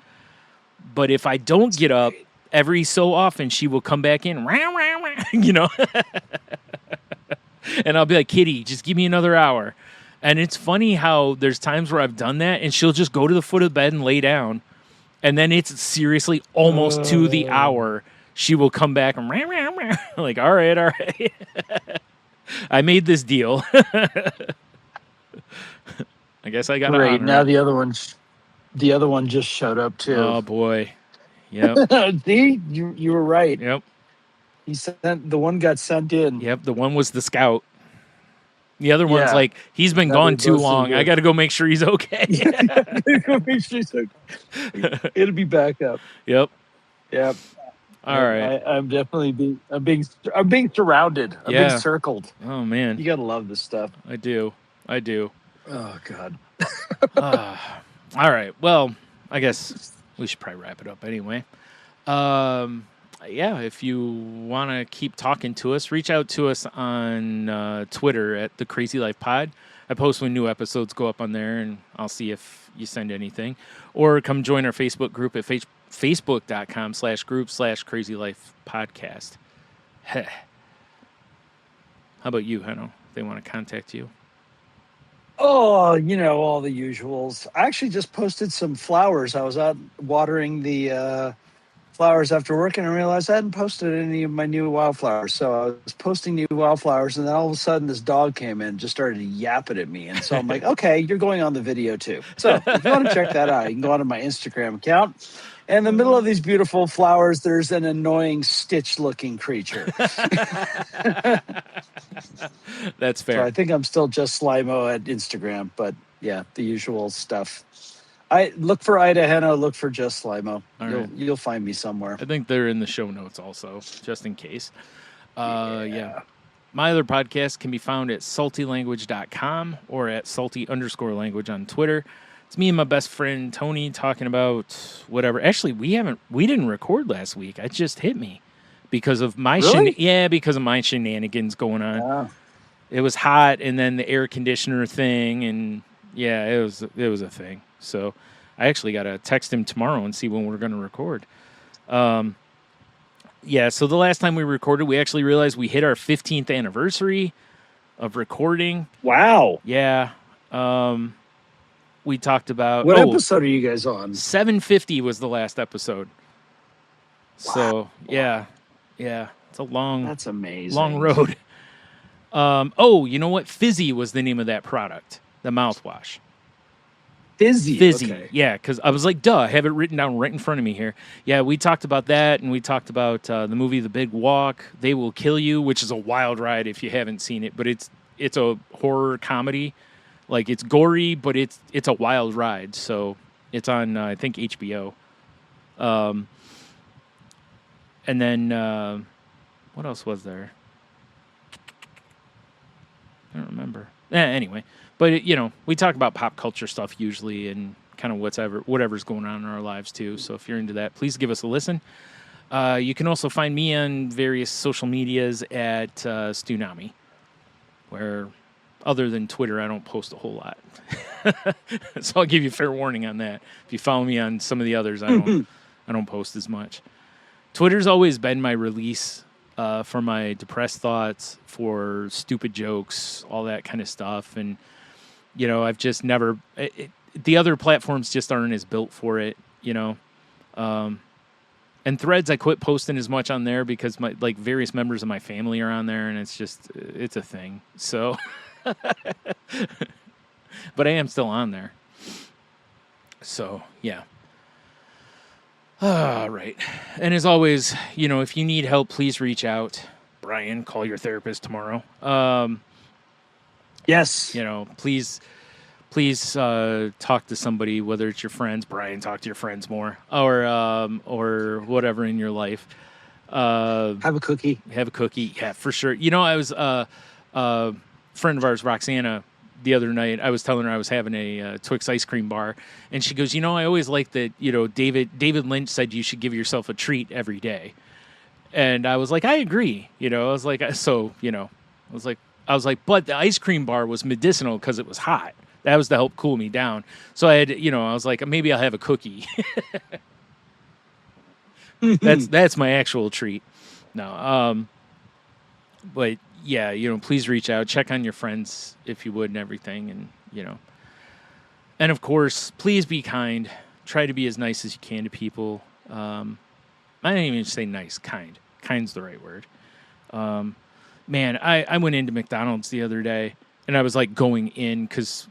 But if I don't get up, every so often she will come back in, you know, and I'll be like, Kitty, just give me another hour. And it's funny how there's times where I've done that and she'll just go to the foot of the bed and lay down. And then it's seriously almost to the hour. She will come back and like, all right. I made this deal. I guess I got to honor now it. The other one just showed up too. Oh boy. Yep. See, you were right. Yep. The one got sent in. Yep. The one was the scout. The other one's like, he's been gone too long. I got to go make sure he's okay. It'll be back up. Yep. Yep. All right. I'm definitely I'm being surrounded. I'm being circled. Oh man. You gotta love this stuff. I do. Oh God. All right. Well, I guess we should probably wrap it up anyway. Yeah, if you want to keep talking to us, reach out to us on Twitter at The Crazy Life Pod. I post when new episodes go up on there, and I'll see if you send anything. Or come join our Facebook group at facebook.com/group/Crazy Life Podcast. How about you, Heno? If they want to contact you. Oh, you know, all the usuals. I actually just posted some flowers. I was out watering the flowers after work, and I realized I hadn't posted any of my new wildflowers. So I was posting new wildflowers, and then all of a sudden this dog came in and just started yapping at me. And so I'm like, okay, you're going on the video too. So if you want to check that out, you can go onto my Instagram account. And in the middle of these beautiful flowers, there's an annoying Stitch-looking creature. That's fair. So I think I'm still just Slimo at Instagram, but yeah, the usual stuff. I look for Ida Heno, look for just Slimo. You'll find me somewhere. I think they're in the show notes also, just in case. Yeah. My other podcast can be found at saltylanguage.com or at salty_language on Twitter. It's me and my best friend Tony talking about whatever. Actually, we didn't record last week. It just hit me because of my because of my shenanigans going on. Yeah. It was hot, and then the air conditioner thing, and yeah, it was a thing. So I actually got to text him tomorrow and see when we're going to record. Yeah, so the last time we recorded, we actually realized we hit our 15th anniversary of recording. Wow. Yeah. We talked about... What episode are you guys on? 750 was the last episode. Wow. So, yeah. It's a That's amazing. long road. You know what? Fizzy was the name of that product, the mouthwash. Fizzy. Okay. Yeah, because I was like, duh, I have it written down right in front of me here. Yeah, we talked about that, and we talked about the movie The Big Walk, They Will Kill You, which is a wild ride if you haven't seen it, but it's a horror comedy. Like, it's gory, but it's a wild ride. So it's on, I think, HBO. And then, what else was there? I don't remember. Anyway, but, we talk about pop culture stuff usually and kind of whatever's going on in our lives, too. So if you're into that, please give us a listen. You can also find me on various social medias at Stunami. where other than Twitter, I don't post a whole lot. So I'll give you fair warning on that. If you follow me on some of the others, I don't post as much. Twitter's always been my release for my depressed thoughts, for stupid jokes, all that kind of stuff. And, you know, I've just never... the other platforms just aren't as built for it, you know. And Threads, I quit posting as much on there because my various members of my family are on there, and it's a thing. So, but I am still on there. So, yeah. All right. And as always, you know, if you need help, please reach out. Brian, call your therapist tomorrow. Yes. You know, please talk to somebody, whether it's your friends. Brian, talk to your friends more, or whatever in your life. Have a cookie. Yeah, for sure. You know, I was a friend of ours, Roxana, the other night. I was telling her I was having a Twix ice cream bar, and she goes, "You know, I always like that. You know, David Lynch said you should give yourself a treat every day." And I was like, I agree. You know, I was like, so, you know, I was like, but the ice cream bar was medicinal because it was hot. That was to help cool me down. So I had, you know, I was like, maybe I'll have a cookie. That's my actual treat. No, but yeah, you know, please reach out, check on your friends if you would, and everything, and you know, and of course, please be kind. Try to be as nice as you can to people. I didn't even say nice, kind. Kind's the right word. Man, I went into McDonald's the other day, and I was like going in because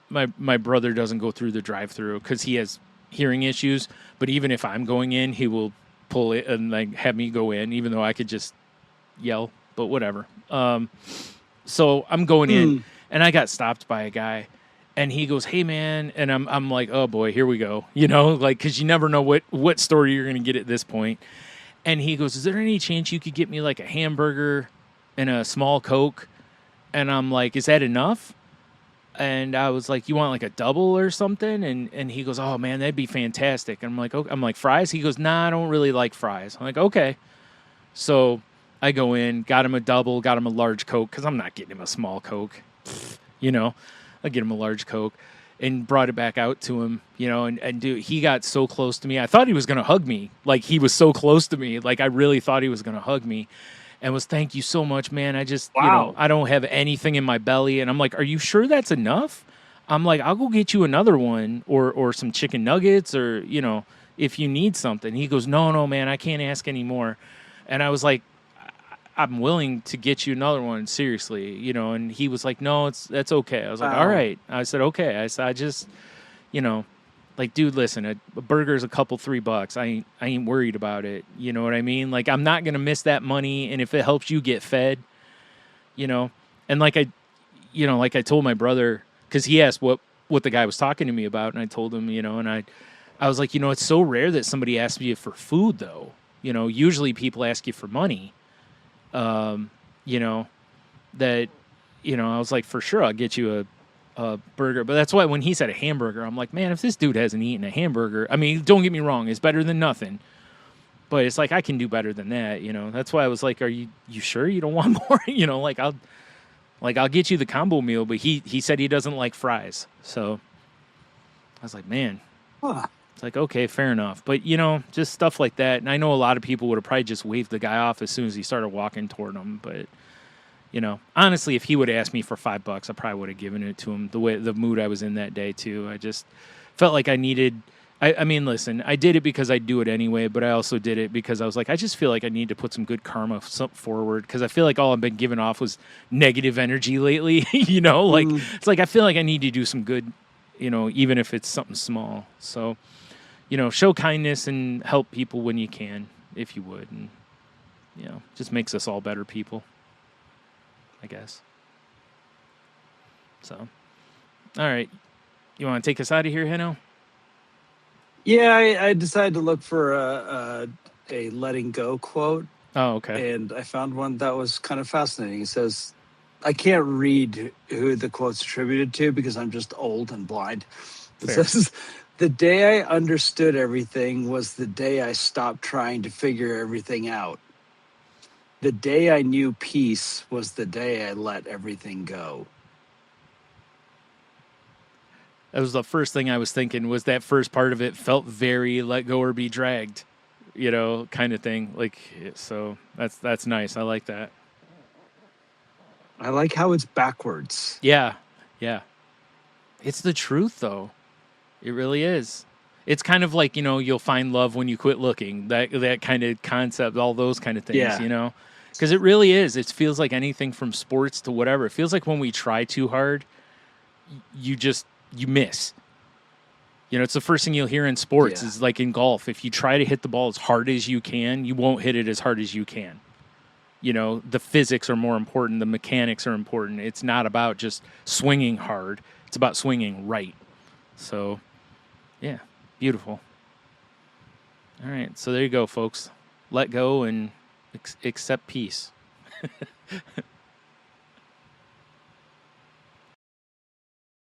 my brother doesn't go through the drive-thru because he has hearing issues. But even if I'm going in, he will pull it and like have me go in, even though I could just yell. But whatever. So I'm going in, and I got stopped by a guy, and he goes, "Hey man," and I'm like, "Oh boy, here we go." You know, like because you never know what story you're gonna get at this point. And he goes, "Is there any chance you could get me like a hamburger and a small Coke?" And I'm like, "Is that enough?" And I was like, "You want like a double or something?" And he goes, "Oh man, that'd be fantastic." And I'm like, "Okay." I'm like, "Fries?" He goes, "Nah, I don't really like fries." I'm like, "Okay." So I go in, got him a double, got him a large Coke because I'm not getting him a small Coke, you know. I get him a large Coke and brought it back out to him, you know. And dude, he got so close to me. I thought he was gonna hug me. Like he was so close to me. Like I really thought he was gonna hug me. And was, "Thank you so much, man. I just, you know, I don't have anything in my belly." And I'm like, "Are you sure that's enough?" I'm like, "I'll go get you another one or some chicken nuggets or, you know, if you need something." He goes, No, man, I can't ask anymore." And I was like, "I'm willing to get you another one, seriously, you know." And he was like, "No, that's okay." I was like, "All right." I said, "Okay." I said, "I just, you know, like, dude, listen, a burger's a couple $3. I ain't worried about it. You know what I mean? Like, I'm not gonna miss that money, and if it helps you get fed, you know." And like I told my brother, because he asked what the guy was talking to me about, and I told him, you know, and I was like, you know, it's so rare that somebody asks me for food, though. You know, usually people ask you for money. You know, that, you know, I was like, for sure, I'll get you a burger. But that's why when he said a hamburger, I'm like, man, if this dude hasn't eaten a hamburger, I mean, don't get me wrong, it's better than nothing. But it's like, I can do better than that, you know. That's why I was like, are you sure you don't want more? You know, like I'll get you the combo meal, but he said he doesn't like fries. So I was like, man. It's like, okay, fair enough. But, you know, just stuff like that. And I know a lot of people would have probably just waved the guy off as soon as he started walking toward him. But, you know, honestly, if he would have asked me for $5, I probably would have given it to him. The mood I was in that day, too. I just felt like I needed... I mean, listen, I did it because I do it anyway, but I also did it because I was like, I just feel like I need to put some good karma forward because I feel like all I've been giving off was negative energy lately, you know? Like, it's like I feel like I need to do some good, you know, even if it's something small. So, you know, show kindness and help people when you can, if you would. And, you know, just makes us all better people, I guess. So, all right. You want to take us out of here, Heno? Yeah, I decided to look for a letting go quote. Oh, okay. And I found one that was kind of fascinating. It says, I can't read who the quote's attributed to because I'm just old and blind. It says, "The day I understood everything was the day I stopped trying to figure everything out." The day I knew peace was the day I let everything go. That was the first thing I was thinking. Was that first part of it felt very let go or be dragged, kind of thing. Like, so that's nice. I like that. I like how it's backwards. Yeah. It's the truth, though. It really is. It's kind of like, you'll find love when you quit looking. That kind of concept, all those kind of things, Because it really is. It feels like anything from sports to whatever. It feels like when we try too hard, you miss. It's the first thing you'll hear in sports is like in golf. If you try to hit the ball as hard as you can, you won't hit it as hard as you can. The physics are more important. The mechanics are important. It's not about just swinging hard. It's about swinging right. So, yeah, beautiful. All right, so there you go, folks. Let go and accept peace.